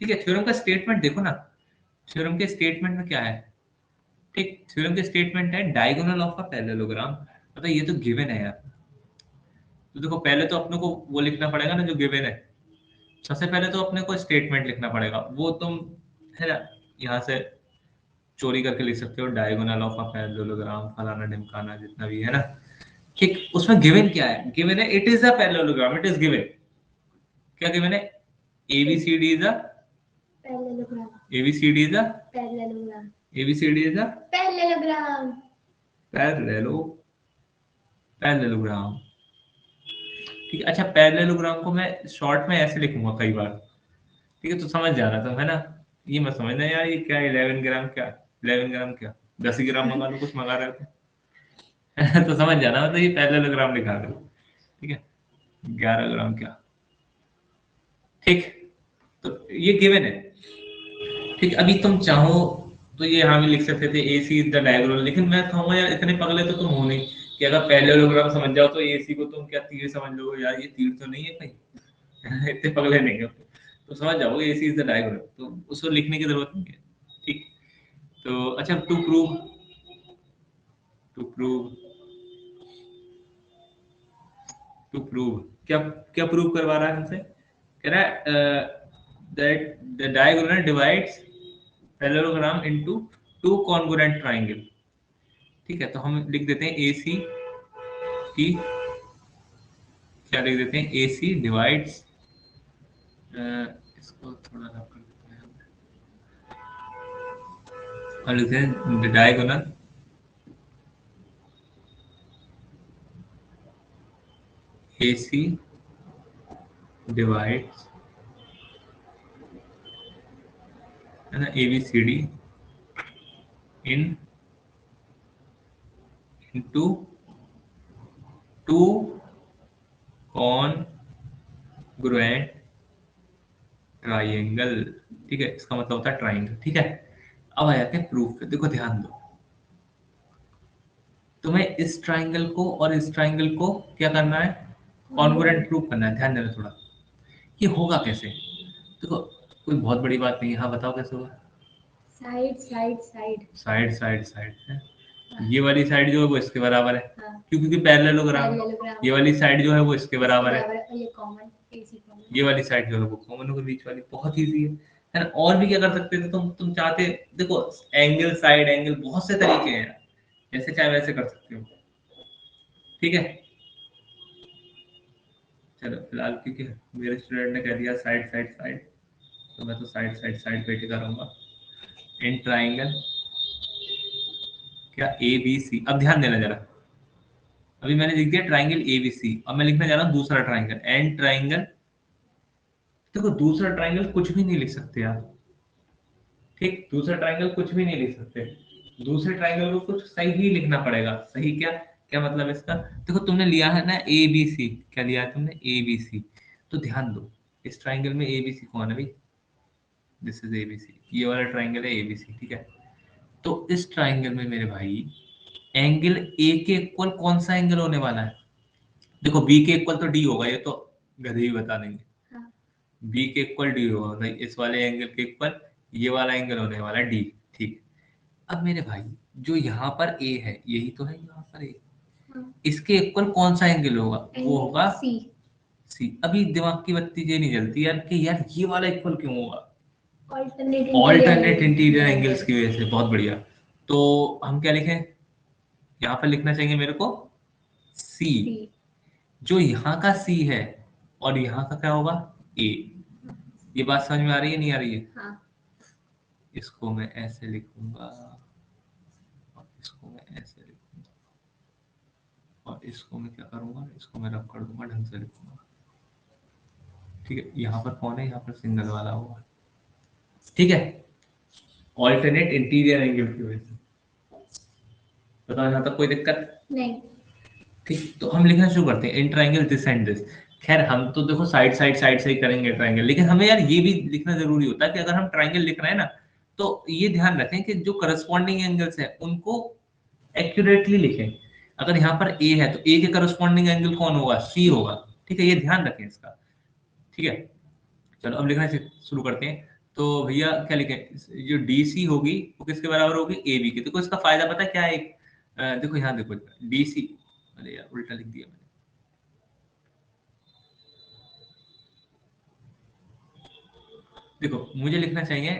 ठीक है। थ्योरम का स्टेटमेंट देखो ना, थ्योरम के स्टेटमेंट में क्या है, ठीक, थ्योरम के स्टेटमेंट है डायगोनल ऑफ अ पैरेललोग्राम, मतलब ये तो गिवन है यार। तो देखो पहले तो अपने को वो लिखना पड़ेगा ना जो गिवन है, सबसे पहले तो अपने को स्टेटमेंट लिखना पड़ेगा, वो तुम है ना यहाँ से चोरी करके लिख सकते हो, डायगोनल ऑफ अ पैरेललोग्राम फलाना ढिमकाना जितना भी है ना, ठीक। उसमें गिवन क्या है, गिवन है it is a parallelogram, it is given, क्या गिवन है, ABCD is a Parallelogram. ABCD is a Parallelogram. ABCD is a Parallelogram. Parallelo parallelogram, ठीक है। अच्छा पैरेललोग्राम को मैं शॉर्ट में ऐसे लिखूंगा कई बार, ठीक है, तो समझ जाना तुम, है ना। ये मत समझना यार ये क्या 11 ग्राम क्या, 11 ग्राम क्या, 10 ही ग्राम मंगा लो, कुछ मंगा रहे थे। तो समझ जाना, मतलब ये पैरेललोग्राम लिखा करो, ठीक है, 11 ग्राम क्या, ठीक। तो ये गिवन है, ठीक। अभी तुम चाहो तो ये हम लिख सकते थे AC इज द डायगोनल, लेकिन मैं कहूंगा यार इतने पगले तो तुम हो नहीं कि अगर पैरेललोग्राम समझ जाओ तो AC को तुम क्या तीर समझ लो, यार ये तीर तो नहीं है कहीं। इतने पगले नहीं हो तो समझ जाओगे AC इज द डायगोनल, तो उसको लिखने की जरूरत नहीं है, ठीक। तो अच्छा टू प्रूव टू प्रूव क्या, क्या प्रूव करवा रहा है हमसे, कह रहा है that the diagonal divides parallelogram into two congruent triangle, ठीक है। तो हम लिख देते हैं AC की, क्या लिख देते हैं, AC डिवाइड्स, इसको थोड़ा रफ कर देते हैं और लिखते हैं द डायगोनल AC डिवाइड्स, है ना, ABCD in into two congruent triangle, ठीक है, इसका मतलब होता है ट्राइंगल, ठीक है। अब आ जाते हैं प्रूफ पे, देखो ध्यान दो, तुम्हें इस ट्राइंगल को और इस ट्राइंगल को क्या करना है, कॉन्ग्रुएंट प्रूफ करना है, ध्यान देना थोड़ा। ये होगा कैसे, देखो कोई बहुत बड़ी बात नहीं है, हाँ बताओ कैसे होगा, Side, side, side. Side side side है, ये वाली साइड जो है वो इसके बराबर है, हाँ. क्योंकि पैरेललोग्राम, Parallelogram. ये वाली साइड जो है वो इसके बराबर है, बराबर है, ये common, AC common. ये वाली साइड जो है वो कॉमन होगी बीच वाली, बहुत इजी है ना। और भी क्या कर सकते थे तुम चाहते, देखो एंगल साइड एंगल बहुत से तरीके हैं यार, जैसे चाहे वैसे कर सकते हो, ठीक है। चलो फिलहाल क्योंकि मेरे स्टूडेंट ने कह दिया साइड साइड साइड, तो मैं तो साइड साइड साइड पे टिका रहूंगा। इन ट्राइंगल क्या ABC, अब ध्यान देना जरा, अभी मैंने लिख दिया ट्राइंगल ABC, अब मैं लिखने जा रहा हूँ दूसरा ट्राइंगल एंड ट्राइंगल, देखो दूसरा ट्राइंगल कुछ भी नहीं लिख सकते यार, ठीक, दूसरा ट्राइंगल कुछ भी नहीं लिख सकते, दूसरे ट्राइंगल को कुछ सही ही लिखना पड़ेगा, सही क्या, क्या मतलब इसका, देखो तुमने लिया है ना ABC, क्या लिया है तुमने ABC, तो ध्यान दो इस ट्राइंगल में ABC कौन है भाई, दिस इज ABC, ये वाला ट्राइंगल है ABC, ठीक है। तो इस ट्राइंगल में मेरे भाई एंगल A के इक्वल कौन सा एंगल होने वाला है, देखो B के इक्वल तो D होगा, ये तो गधे ही बता देंगे, हाँ. B के इक्वल D होगा भाई, इस वाले एंगल के इक्वल ये वाला एंगल होने वाला है D, ठीक। अब मेरे भाई जो यहाँ पर A है यही तो है यहाँ पर A, हाँ. इसके इक्वल कौन सा एंगल होगा, वो Angle होगा C. C। अभी दिमाग की बत्ती ये नहीं जलती यार कि यार ये वाला इक्वल क्यों होगा, Alternate alternate interior interior angle. Angles की वजह से, बहुत बढ़िया। तो हम क्या लिखें, यहाँ पर लिखना चाहिए मेरे को C, C. जो यहाँ का C है और यहाँ का क्या होगा A, ये बात समझ में आ रही है नहीं आ रही है, हाँ. इसको मैं ऐसे लिखूंगा और इसको मैं ऐसे लिखूंगा और इसको मैं क्या करूंगा, इसको मैं रब कर दूंगा, ढंग से लिखूंगा, ठीक है। यहाँ पर कौन है, यहाँ पर सिंगल वाला होगा, ठीक है, ऑल्टरनेट इंटीरियर एंगल की वजह से। बताओ यहाँ तक कोई दिक्कत? नहीं। ठीक, तो हम लिखना शुरू करते हैं in triangle this and this. खैर हम तो देखो साइड साइड साइड से ही करेंगे ट्राइंगल, लेकिन हमें यार ये भी लिखना जरूरी होता है कि अगर हम ट्राइंगल लिख रहे हैं ना, तो ये ध्यान रखें कि जो करस्पॉन्डिंग एंगल्स है उनको एक्यूरेटली लिखें। अगर यहाँ पर ए है तो ए के करस्पॉन्डिंग एंगल कौन होगा? सी होगा। ठीक है, ये ध्यान रखें इसका। ठीक है, चलो अब लिखना शुरू करते हैं। तो भैया क्या लिखें? जो डी सी होगी वो किसके बराबर होगी? ए बी के। देखो इसका फायदा पता है क्या है? देखो यहाँ देखो, डी सी, अरे यार उल्टा लिख दिया मैंने। देखो मुझे लिखना चाहिए,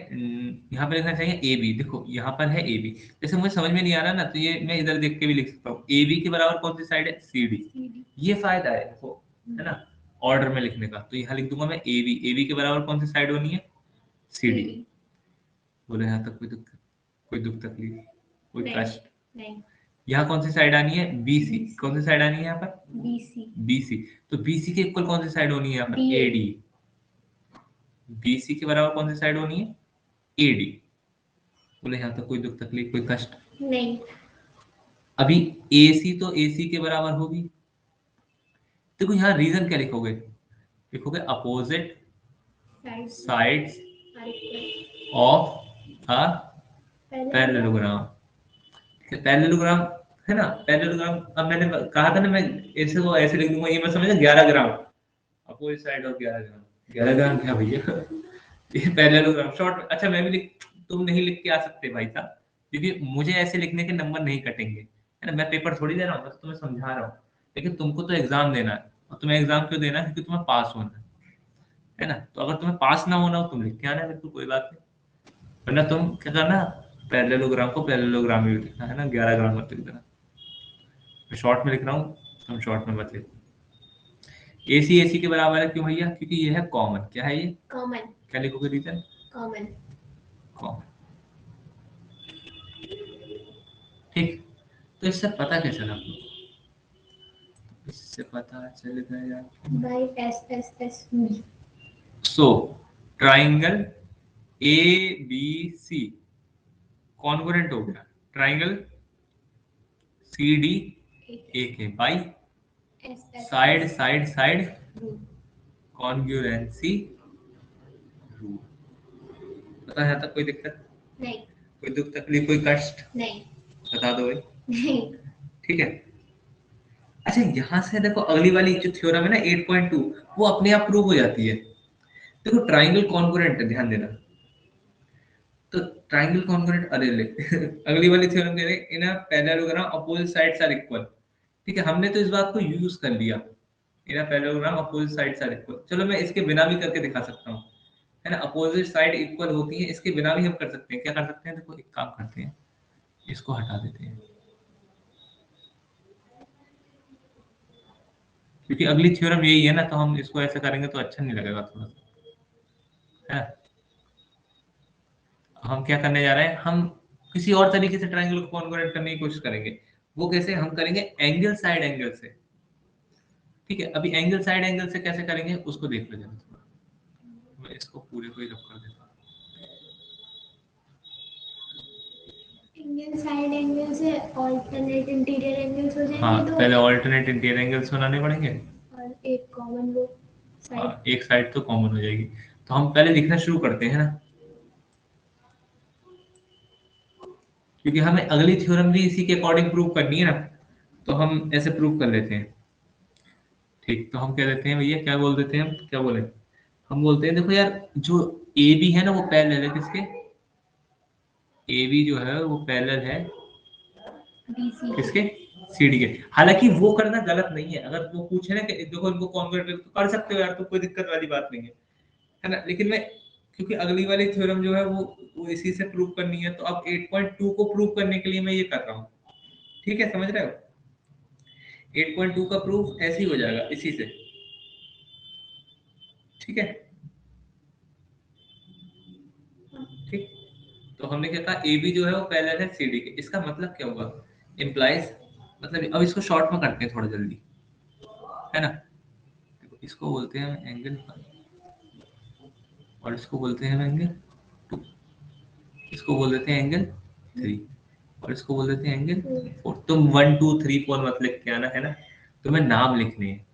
यहाँ पे लिखना चाहिए ए बी। देखो यहाँ पर है ए बी, जैसे मुझे समझ में नहीं आ रहा ना, तो ये मैं इधर देख के भी लिख सकता हूँ। ए बी के बराबर कौन सी साइड है? C D. ये फायदा है देखो, है ना, ऑर्डर में लिखने का। तो यहाँ लिख दूंगा मैं ए बी के बराबर कौन सी साइड होनी है? C D. बोले यहाँ तक कोई दुख तकलीफ, कोई कष्ट? नहीं। यहाँ कौन सी साइड आनी है? B C. कौन सी साइड आनी है यहाँ पर? B C. B C. तो बी सी के इक्वल कौन सी साइड होनी है यहाँ पर? BA। A D. B C के बराबर कौन सी साइड होनी है? A D. बोले यहाँ तक कोई दुख तकलीफ, कोई कष्ट? नहीं। अभी AC तो AC के बराबर होगी। देखो यहाँ रीजन क्या लिखोगे? लिखोगे opposite sides of a parallelogram. Parallelogram है ना, पैरेललोग्राम। अब मैंने कहा था ना, मैं ऐसे को ऐसे लिख दूंगा, ये मैं समझा 11 ग्राम। अपोजिट साइड ऑफ 11 ग्राम। 11 ग्राम क्या भैया? ये पैरेललोग्राम शॉर्ट। अच्छा मैं भी लिख, तुम नहीं लिख के आ सकते भाई साहब, क्योंकि मुझे ऐसे लिखने के नंबर नहीं कटेंगे, है ना। मैं पेपर थोड़ी दे रहा हूँ, बस तुम्हें समझा रहा हूँ। लेकिन तुमको तो एग्जाम देना है, और तुम्हें एग्जाम क्यों देना है? क्योंकि तुम्हें पास होना है ना। तो अगर तुम्हें पास ना होना हो, तुम लिख के आना है, बिल्कुल कोई बात नहीं। वरना तुम क्या करना, पैरेललोग्राम को पैरेललोग्राम ही लिखना है ना, 11 ग्राम मत लिख देना। मैं शॉर्ट में लिख रहा हूँ, तुम शॉर्ट में मत लिखो। AC AC के बराबर है, क्यों भैया? क्योंकि ये है कॉमन। क्या है ये? कॉमन। क्या लिखोगे रीजन? कॉमन। कॉमन। ठीक, तो इससे पता कैसे चला आपको? इससे पता चल गया by S. So triangle A B C congruent हो गया ट्राइंगल सी डी ए के by side side side congruency rule. पता है तक कोई दिक्कत? नहीं। कोई दुख तकलीफ, कोई कष्ट? नहीं। बता दो भाई। नहीं। ठीक है। अच्छा यहाँ से देखो, अगली वाली जो थ्योरम है ना 8.2, वो अपने आप प्रूव हो जाती है। देखो ट्राइंगल कॉन्ग्रुएंट है, ध्यान देना। तो ट्राइंगल कॉन्ग्रुएंट, अरे ले अगली वाली थ्योरम कह रहे हैं in a parallelogram opposite sides are equal. ठीक है, हमने तो इस बात को यूज कर लिया, in a parallelogram opposite sides are equal. चलो मैं इसके बिना भी करके दिखा सकता हूँ, है ना। अपोजिट साइड इक्वल होती है, इसके बिना भी हम कर सकते हैं। क्या कर सकते हैं? देखो एक काम करते हैं, इसको हटा देते हैं, क्योंकि अगली थ्योरम यही है ना, तो हम इसको ऐसे करेंगे तो अच्छा नहीं लगेगा थोड़ा सा, है। हम क्या करने जा रहे हैं? हम किसी और तरीके से ट्रायंगल को कॉन्ग्रुएंट करने की कोशिश करेंगे। वो कैसे? हम करेंगे एंगल साइड एंगल से। ठीक है, अभी एंगल साइड एंगल से कैसे करेंगे उसको देख लो जरा थोड़ा। मैं इसको पूरे को ही रब कर देता हूँ। एंगल साइड एंगल से ऑल्टरनेट इंटीरियर एंगल्स हो जाएंगे। हाँ, तो पहले ऑल्टरनेट इंटीरियर एंगल्स बनाने पड़ेंगे, और एक कॉमन वो साइड। हाँ, एक साइड तो कॉमन हो जाएगी। तो हम पहले लिखना शुरू करते हैं ना, क्योंकि हमें अगली थ्योरम भी इसी के अकॉर्डिंग प्रूव करनी है ना, तो हम ऐसे प्रूव कर लेते हैं। ठीक, तो हम क्या देते हैं भैया, क्या बोल देते हैं हम? क्या बोले? हम बोलते हैं देखो यार, जो ए बी है ना, वो पैरेलल है किसके? ए बी जो है वो पैरेलल है BC किसके? सीडी के। हालांकि वो करना गलत नहीं है, अगर वो पूछे ना कि देखो इनको कॉन्वर्ट तो कर सकते हो यार, तो कोई दिक्कत वाली बात नहीं है ना। लेकिन मैं, क्योंकि अगली वाली थ्योरम जो है वो इसी से प्रूव करनी है, तो अब 8.2 को प्रूव करने के लिए मैं ये कर रहा हूँ। ठीक है, समझ रहे हो? 8.2 का प्रूफ ऐसे ही हो जाएगा इसी से। ठीक है, ठीक। तो हमने क्या कहा, ए बी जो है वो पैरेलल है सी डी के। इसका मतलब क्या होगा? इम्प्लाइज, मतलब अब इसको शॉर्ट में करते हैं थोड़ा जल्दी, है ना। देखो इसको बोलते हैं एंगल 1 और इसको बोलते हैं एंगल 2। इसको बोल देते हैं एंगल 3 और इसको बोल देते हैं एंगल 4। तुम 1 2 3 4 मत लिख के आना, है ना, तुम्हें नाम लिखने हैं।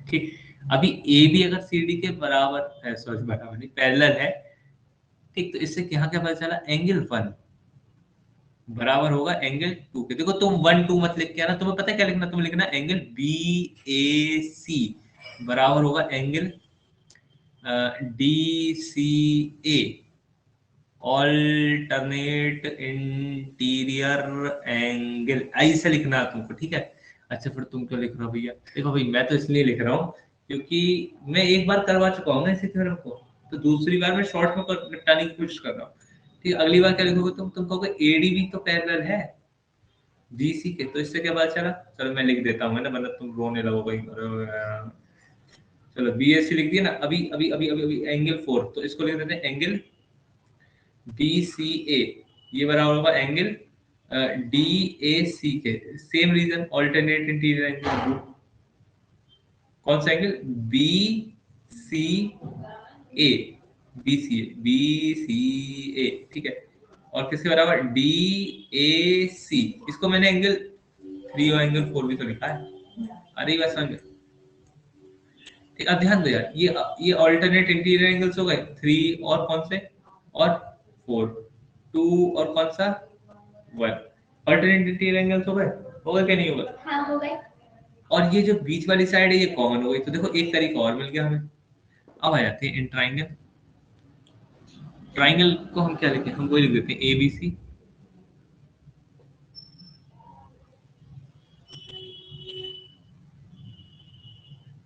ठीक, अभी ए भी अगर सी डी के बराबर है, सॉरी बराबर नहीं, पैरेलल है, ठीक, तो इससे यहाँ क्या पता चला, एंगल 1 बराबर होगा एंगल 2 के। देखो तुम 1 2 मत लिख के आना, तुम्हें पता है क्या लिखना, तुम्हें लिखना एंगल बी ए सी बराबर होगा एंगल डी सी ए ऑल्टरनेट इंटीरियर एंगल, ऐसे लिखना है तुमको, ठीक है। अच्छा फिर तुम क्यों लिख रहे हो भैया? देखो भाई मैं तो इसलिए लिख रहा हूँ क्योंकि मैं एक बार करवा चुका हूँ ना इसी थ्योरम को, तो दूसरी बार मैं शॉर्ट में निपटाने की कोशिश कर रहा हूँ। ठीक, अगली बार क्या लिखोगे तुम कहोगे एडीबी तो पैरेलल है बीसी के, तो इससे क्या पता चला, चलो मैं लिख देता हूँ, है ना, मतलब तुम रोने लगोगे। चलो बी एस सी लिख दिया ना, अभी अभी अभी अभी अभी एंगल 4, तो इसको लिख देते हैं एंगल डी सी ए, ये बराबर होगा एंगल डी ए सी के। Same reason, alternate interior angle, कौन सा angle, B C A, B C A, B C A, ठीक है। और किसके बराबर, डी ए सी, इसको मैंने एंगल 3 और एंगल 4 भी तो लिखा है। अरे बस समझ, ठीक, अब ध्यान दो यार, ये ऑल्टरनेट इंटीरियर एंगल्स हो गए 3 और कौन से, और 4, 2 और कौन सा 1, ऑल्टरनेट इंटीरियर एंगल्स हो गए क्या, नहीं हो गए? हाँ हो गए। और ये जो बीच वाली साइड है ये कॉमन हो गई, तो देखो एक तरीका और मिल गया हमें। अब आ जाते हैं इन ट्राइंगल। ट्राइंगल को हम क्या लिखें, हम वही लिख देते हैं A B C.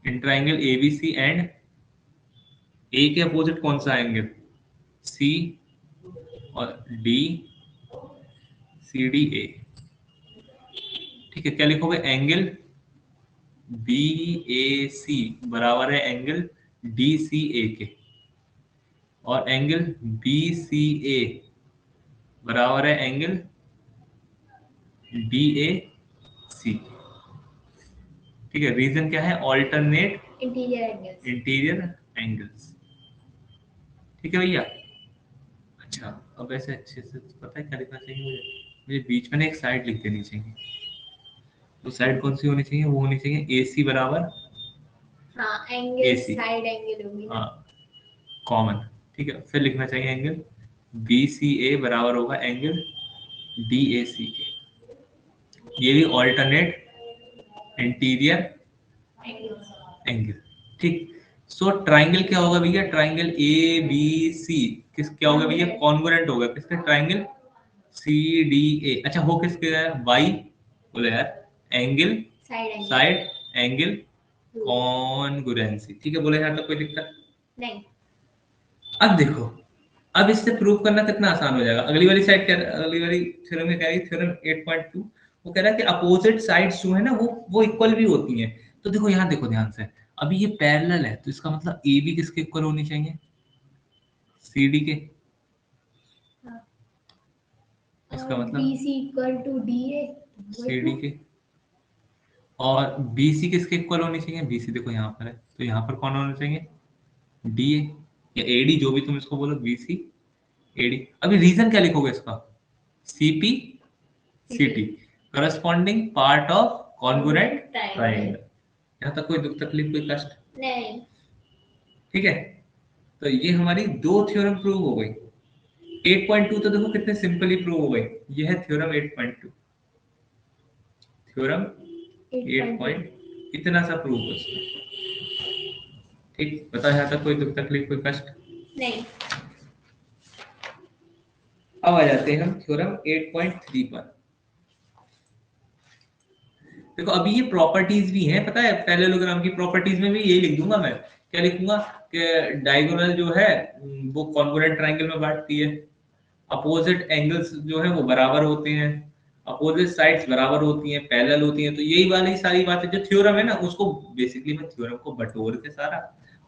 In triangle A B C and A के अपोजिट कौन सा एंगल, सी और डी, सी डी ए, ठीक है। क्या लिखोगे, एंगल बी ए सी बराबर है एंगल डी सी ए के, और एंगल बी सी ए बराबर है एंगल डी ए सी, ठीक है। रीजन क्या है, ऑल्टरनेट इंटीरियर एंगल्स, ठीक है भैया। अच्छा अब ऐसे अच्छे से पता है क्या लिखना चाहिए मुझे बीच में ना एक साइड लिख देनी चाहिए। तो साइड कौन सी होनी चाहिए, वो होनी चाहिए ए सी बराबर, हाँ एंगल AC, साइड एंगल होगी ना, हाँ कॉमन, ठीक है। फिर लिखना चाहिए एंगल बी सी ए बराबर होगा एंगल डी ए सी के, ये भी ऑल्टरनेट इंटीरियर एंगल, ठीक। सो ट्राइंगल क्या होगा भैया, ट्राइंगल ए बी सी किस क्या होगा भैया, कॉन्ग्रुएंट होगा किसके, ट्राइंगल सी डी ए। अच्छा हो किसके है, वाई, बोले यार, एंगल साइड एंगल कॉन्ग्रुएंसी, ठीक है। बोले यहाँ तक कोई दिक्कत नहीं। अब देखो, अब इससे प्रूव करना कितना आसान हो जाएगा। अगली वाली साइड क्या, अगली वाली थ्योरम में क्या है, थ्योरम 8.2 वो कह रहा है कि अपोजिट साइड्स जो है ना वो इक्वल भी होती हैं। तो देखो यहाँ देखो ध्यान से, अभी ये पैरेलल है तो इसका मतलब ए भी किसके इक्वल होनी चाहिए, सी डी के। इसका मतलब BC equal to DA C D के, और बी सी किसके इक्वल होनी चाहिए, बी सी देखो यहाँ पर है, तो यहाँ पर कौन होना चाहिए, डी ए या ए डी, जो भी तुम इसको बोलो, बी सी ए डी। अभी रीजन क्या लिखोगे इसका, CP CT, corresponding part of congruent triangle. यहाँ तक कोई दुख तकलीफ कोई कष्ट नहीं। ठीक है। तो ये हमारी दो थ्योरम प्रूव हो गई। 8.2 तो देखो कितने सिंपली प्रूव हो गई, ये है थ्योरम 8.2, थ्योरम 8. इतना सा प्रूव हो इसमें, ठीक। बताओ यहाँ तक कोई दुख तकलीफ कोई कष्ट नहीं। अब आ जाते हैं हम थ्योरम 8.3 पर। देखो अभी ये प्रॉपर्टीज भी हैं, पता है पैरेललोग्राम की प्रॉपर्टीज में भी यही लिख दूंगा मैं, क्या लिखूंगा कि डायगोनल जो है वो कॉन्ग्रुएंट ट्रायंगल में बांटती है, अपोजिट एंगल्स जो है वो बराबर होते हैं, अपोजिट साइड्स बराबर होती हैं, पैरेलल होती हैं। तो यही वाली सारी बातें जो थ्योरम है ना, उसको बेसिकली मैं थ्योरम को बटोर के सारा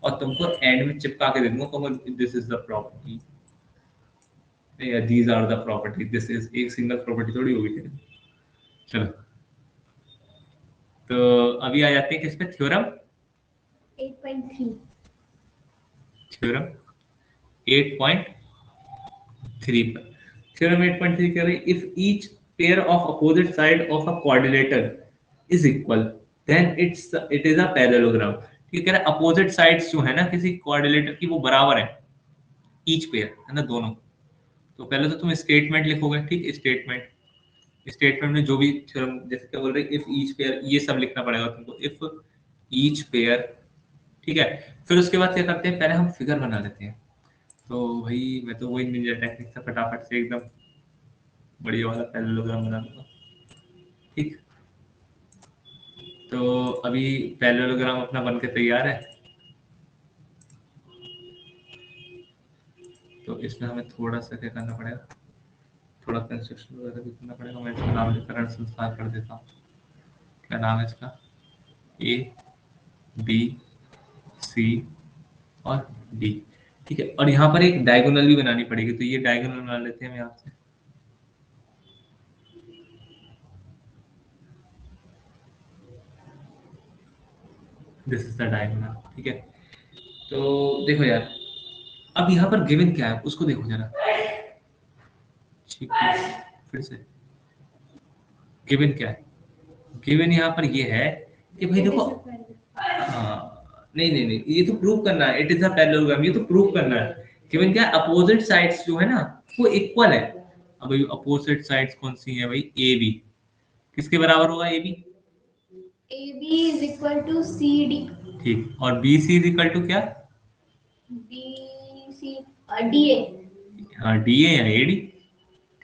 और तुमको एंड में चिपका के दे दूंगा, कहूंगा दिस इज द प्रॉपर्टी या these are the property, this is एक सिंगल प्रॉपर्टी थोड़ी होगी। चलो तो अभी आ जाते हैं किस पे, थ्योरम 8.3। थ्योरम 8.3 पर। थ्योरम 8.3 कह रही if each pair of opposite side of a quadrilateral is equal then it is a parallelogram. ठीक है, कह रहा है अपोजिट साइड्स जो है ना किसी क्वाड्रिलेटर की वो बराबर है, ईच पेयर है ना दोनों। तो पहले तो तुम स्टेटमेंट लिखोगे, ठीक, स्टेटमेंट में जो भी थ्योरम, जैसे क्या बोल रहे इफ ईच पेयर, ये सब लिखना पड़ेगा तुमको, इफ ईच पेयर। ठीक है, फिर उसके बाद क्या करते हैं, पहले हम फिगर बना लेते हैं। तो भाई मैं तो वही निंजा टेक्निक से फटाफट से एकदम बढ़िया वाला पैरेललोग्राम बना दूंगा। ठीक, तो अभी पैरेललोग्राम अपना बन के तैयार है। तो इसमें हमें थोड़ा सा क्या करना पड़ेगा, थोड़ा कंस्ट्रक्शन वगैरह भी करना पड़ेगा। मैं इसका नाम लिखकर संस्कार कर देता हूँ। क्या नाम है इसका, ए बी सी और डी। ठीक है, और यहाँ पर एक डायगोनल भी बनानी पड़ेगी, तो ये डायगोनल बना लेते हैं हम यहाँ से। This is the diagonal. ठीक है, तो देखो यार, अब यहाँ पर गिवन क्या है उसको देखो जरा। ठीक है, फिर से गिवन क्या है, गिवन यहाँ पर ये है कि भाई देखो, हाँ नहीं नहीं नहीं, ये तो प्रूव करना है, इट इज अ पैरेललोग्राम, ये तो प्रूव करना है। गिवन क्या है, अपोजिट साइड्स जो है ना वो इक्वल है। अब भाई अपोजिट साइड्स कौन सी है भाई, ए बी, किसके बराबर होगा A B, AB is equal to CD. ठीक, और B C is equal to क्या, BC DA. हाँ डी ए या ए डी।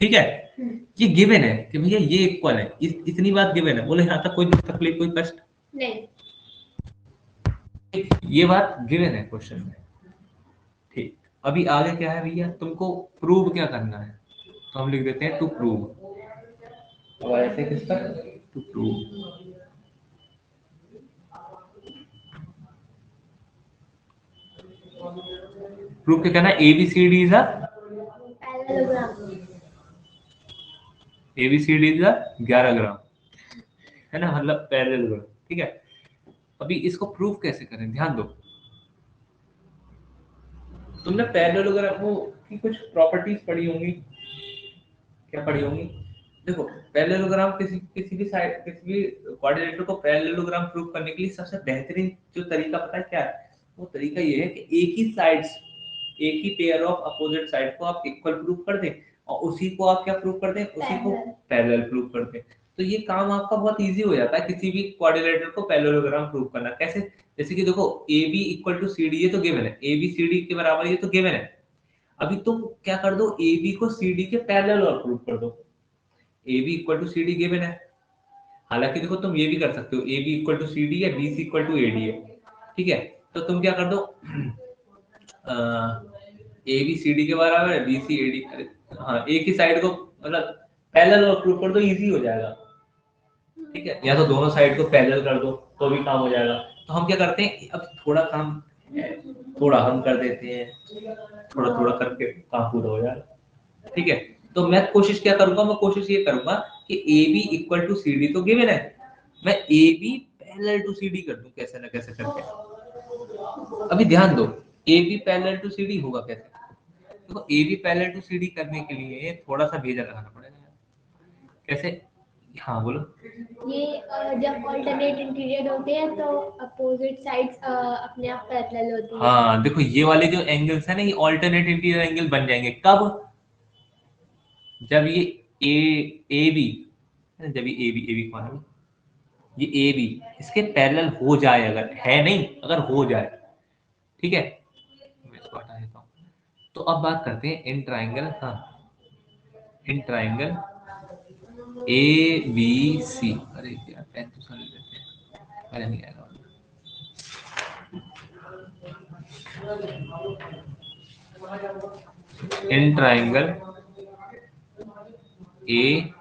ठीक है, ये गिवन है कि भैया ये इक्वल है, इतनी बात गिवन है, बोले यहाँ तक कोई तकलीफ कोई कष्ट नहीं। ये बात गिवन है क्वेश्चन में। ठीक, अभी आगे क्या है भैया, तुमको प्रूव क्या करना है, तो हम लिख देते हैं टू प्रूव। तो ऐसे किसका, टू प्रूव। प्रूव क्या करना है, ABCD is a parallelogram. ABCD is अ 11 ग्राम, है ना, मतलब पैरेललोग्राम। ठीक है, अभी इसको प्रूव कैसे करें, ध्यान दो। तुमने पैरेललोग्राम की कुछ प्रॉपर्टीज पढ़ी होंगी, क्या पढ़ी होंगी, देखो पैरेललोग्राम किसी किसी भी साइड, किसी भी कोऑर्डिनेटर को पैरेललोग्राम प्रूव करने के लिए सबसे बेहतरीन जो तरीका पता है क्या है, वो तरीका ये है कि एक ही साइड्स, एक ही पेयर ऑफ अपोजिट साइड को आप इक्वल प्रूव कर दें और उसी को आप क्या प्रूव कर दें, उसी को पैरेलल प्रूव कर दें। तो ये काम आपका बहुत इजी हो जाता है किसी भी कोऑर्डिनेटर को पैरेललोग्राम प्रूव करना। कैसे, जैसे कि देखो AB इक्वल टू CD, ये तो गिवन है, ABCD के बराबर ये तो गिवन है। अभी तुम क्या कर दो, AB को CD के पैरेलल और प्रूव कर दो। AB equal to CD given है, हालांकि देखो तुम ये भी कर सकते हो, AB इक्वल टू CD या BC इक्वल टू AD है। ठीक है, तो तुम क्या कर दो, ABCD के बराबर है, BC AD, हाँ एक ही साइड को मतलब पैरेलल और प्रूव कर दो, इजी हो जाएगा। ठीक है, या तो दोनों साइड को पैरेलल कर दो तो भी काम हो जाएगा। तो हम क्या करते हैं, अब थोड़ा काम थोड़ा हम कर देते हैं, थोड़ा थोड़ा करके काम पूरा हो जाएगा। ठीक है, तो मैं कोशिश क्या करूंगा, मैं कोशिश ये करूंगा कि AB इक्वल टू CD तो गिवन है, मैं AB पैरेलल टू CD कर दूं कैसे ना कैसे करके। अभी ध्यान दो, AB पैरेलल टू CD होगा कैसे, देखो AB पैरेलल टू CD करने के लिए थोड़ा सा भेजा लगाना पड़ेगा। कैसे, हाँ बोलो। ये जब ऑल्टरनेट इंटीरियर होते हैं तो अपोजिट साइड्स अपने आप पैरेलल होती है। हाँ देखो ये वाले जो एंगल्स है ना, ये ऑल्टरनेट इंटीरियर एंगल बन जाएंगे कब, जब ये ए बी, जब ये ए बी कौन है, ये ए बी इसके पैरेलल हो जाए, अगर है नहीं, अगर हो जाए। ठीक है, मैं इसको हटा देता हूँ। तो अब बात करते हैं इन ट्राइंगल, हाँ इन ट्राइंगल ए बी सी, अरे यार पेन तो सारे लेते हैं, पहले नहीं आएगा। In triangle A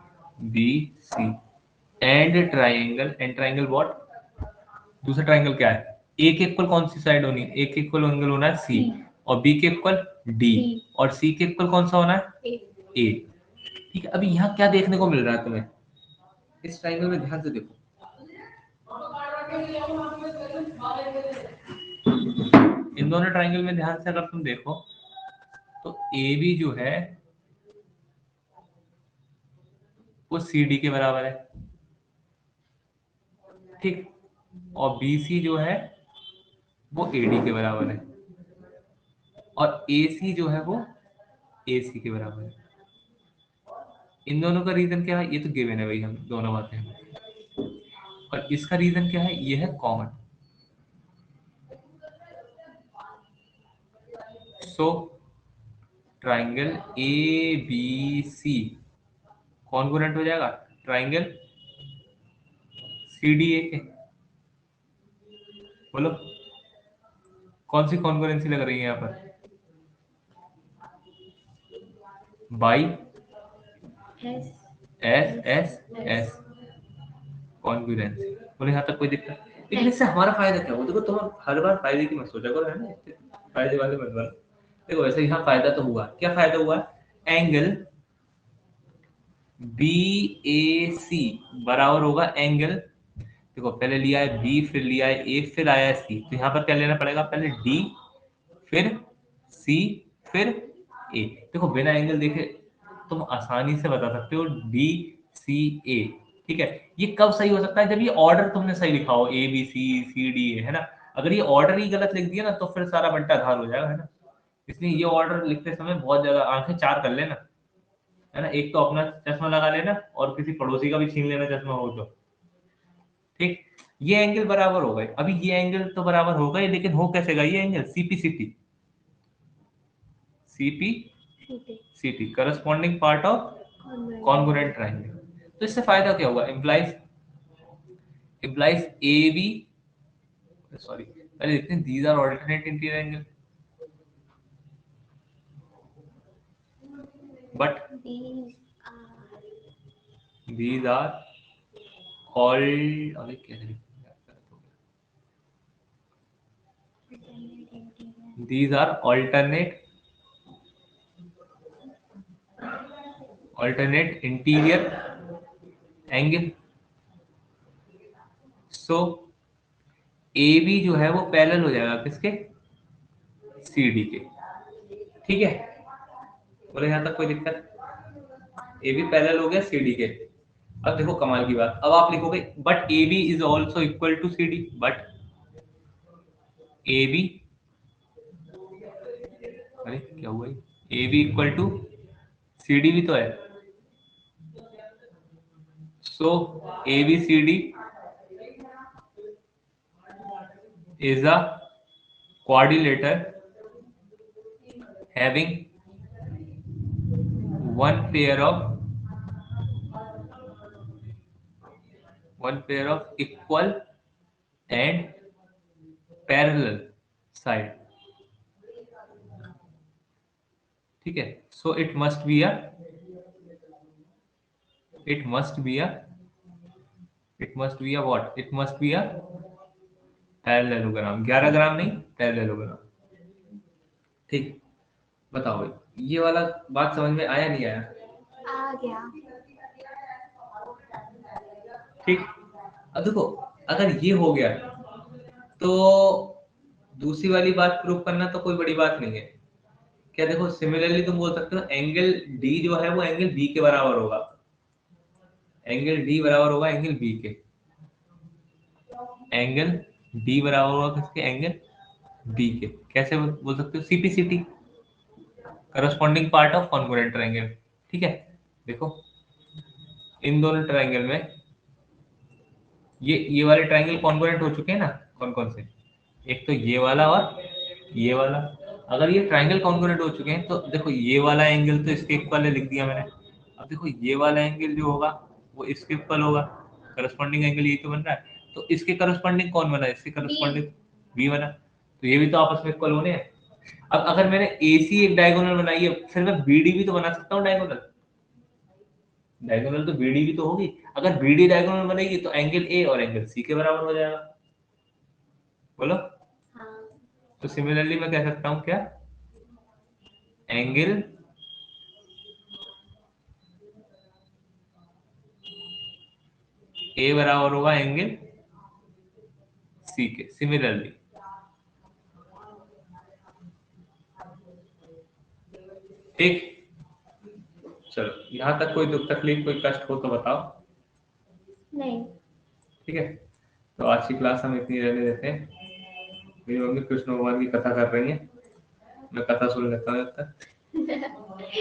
B C and triangle what, दूसरा ट्राइंगल क्या है, ए के इक्वल कौन सी साइड होनी है, ए के इक्वल एंगल होना है सी, और बी के इक्वल डी, और सी के इक्वल कौन सा होना है ए। ठीक है, अभी यहाँ क्या देखने को मिल रहा है तुम्हें, इस ट्राइंगल में ध्यान से देखो, इन दोनों ट्राइंगल में ध्यान से अगर तुम देखो तो ए बी जो है वो सी डी के बराबर है, ठीक। और बी सी जो है वो ए डी के बराबर है, और ए सी जो है वो ए सी के बराबर है। इन दोनों का रीजन क्या है, ये तो गिवन है भाई, हम दोनों बातें हैं। और इसका रीजन क्या है, ये है common. So triangle A B C congruent हो जाएगा ट्राइंगल सी डी ए के। बोलो कौन सी कॉन्ग्रुएंसी लग रही है यहाँ पर, by S S S S congruency. बोले यहाँ तक कोई दिक्कत, लेकिन इससे हमारा फायदा क्या हो, देखो तुम हर बार फायदे की मत सोचा करो, है ना, फायदे वाले मत बनो। देखो वैसे यहाँ फायदा तो हुआ, क्या फायदा हुआ, एंगल बी ए सी बराबर होगा एंगल, देखो पहले लिया है बी, फिर लिया है ए, फिर आया है सी, तो यहाँ पर क्या लेना पड़ेगा, पहले डी, फिर सी, फिर ए। देखो बिना एंगल देखे तुम आसानी से बता सकते हो डी सी ए, ठीक है। ये कब सही हो सकता है, जब ये ऑर्डर तुमने सही लिखा हो, ए बी सी सी डी ए, है ना। अगर ये ऑर्डर ही गलत लिख दिया ना तो फिर सारा बंटा धार हो जाएगा, है ना। इसलिए ये ऑर्डर लिखते समय बहुत ज्यादा आंखें चार कर लेना, है ना। एक तो अपना चश्मा लगा लेना और किसी पड़ोसी का भी छीन लेना चश्मा हो तो, ठीक। ये एंगल बराबर हो गए, अभी ये एंगल तो बराबर हो गए, लेकिन हो कैसे गई ये angle, CP CT, CP CT corresponding part of congruent triangle. तो इससे फायदा क्या हुआ, implies implies A B, sorry पहले देखते हैं, these are alternate interior angle, but these are all, अबे कैसे लिखूं यार, these are alternate interior angle। So A B जो है वो पैरेलल हो जाएगा किसके, सी डी के, ठीक है। बोले यहाँ तक कोई दिक्कत, ए बी पैरेलल हो गया सी डी के। अब देखो कमाल की बात, अब आप लिखोगे but A B is also equal to C D, but A B, अरे क्या हुआ, A B equal to C D भी तो है। So A B C D is a quadrilateral having one pair of equal and parallel side, ठीक है। so it must be a what, it must be a parallelogram, 11 ग्राम नहीं, parallelogram, ठीक। बताओ भाई ये वाला बात समझ में आया नहीं आया, आ गया। ठीक। अब देखो अगर ये हो गया तो दूसरी वाली बात प्रूव करना तो कोई बड़ी बात नहीं है, क्या देखो सिमिलरली तुम बोल सकते हो एंगल डी जो है वो एंगल बी के बराबर होगा, एंगल डी बराबर होगा एंगल बी के, एंगल डी बराबर होगा किसके, एंगल बी के। कैसे बोल सकते हो, CPCT corresponding part of congruent triangle, ठीक है। देखो इन दोनों ट्रायंगल में ये वाले ट्रायंगल कॉन्ग्रुएंट हो चुके हैं ना, कौन कौन से, एक तो ये वाला और ये वाला। अगर ये ट्रायंगल कॉन्ग्रुएंट हो चुके हैं तो देखो ये वाला एंगल तो इसके इक्वल है, लिख दिया मैंने। अब देखो ये वाला एंगल जो होगा वो इसके इक्वल होगा, करस्पॉन्डिंग एंगल यही तो बन रहा है, तो इसके करस्पॉन्डिंग कौन बना, इसके करस्पॉन्डिंग बी बना, तो ये भी तो आपस में इक्वल होने हैं। अब अगर मैंने एसी एक डायगोनल बनाई है, फिर मैं बीडी भी तो बना सकता हूँ डायगोनल, डायगोनल तो बीडी भी तो होगी। अगर बीडी डायगोनल बनेगी तो एंगल ए और एंगल सी के बराबर हो जाएगा, बोलो। हाँ। तो सिमिलरली मैं कह सकता हूं क्या, एंगल ए बराबर होगा एंगल सी के, सिमिलरली, ठीक। चलो यहाँ तक कोई दुख तकलीफ कोई कष्ट हो तो बताओ। नहीं। ठीक है, तो आज की क्लास हम इतनी रहने देते हैं। मेरी मम्मी कृष्ण भगवान की कथा कर रही है, मैं कथा सुन लेता हूँ जब तक।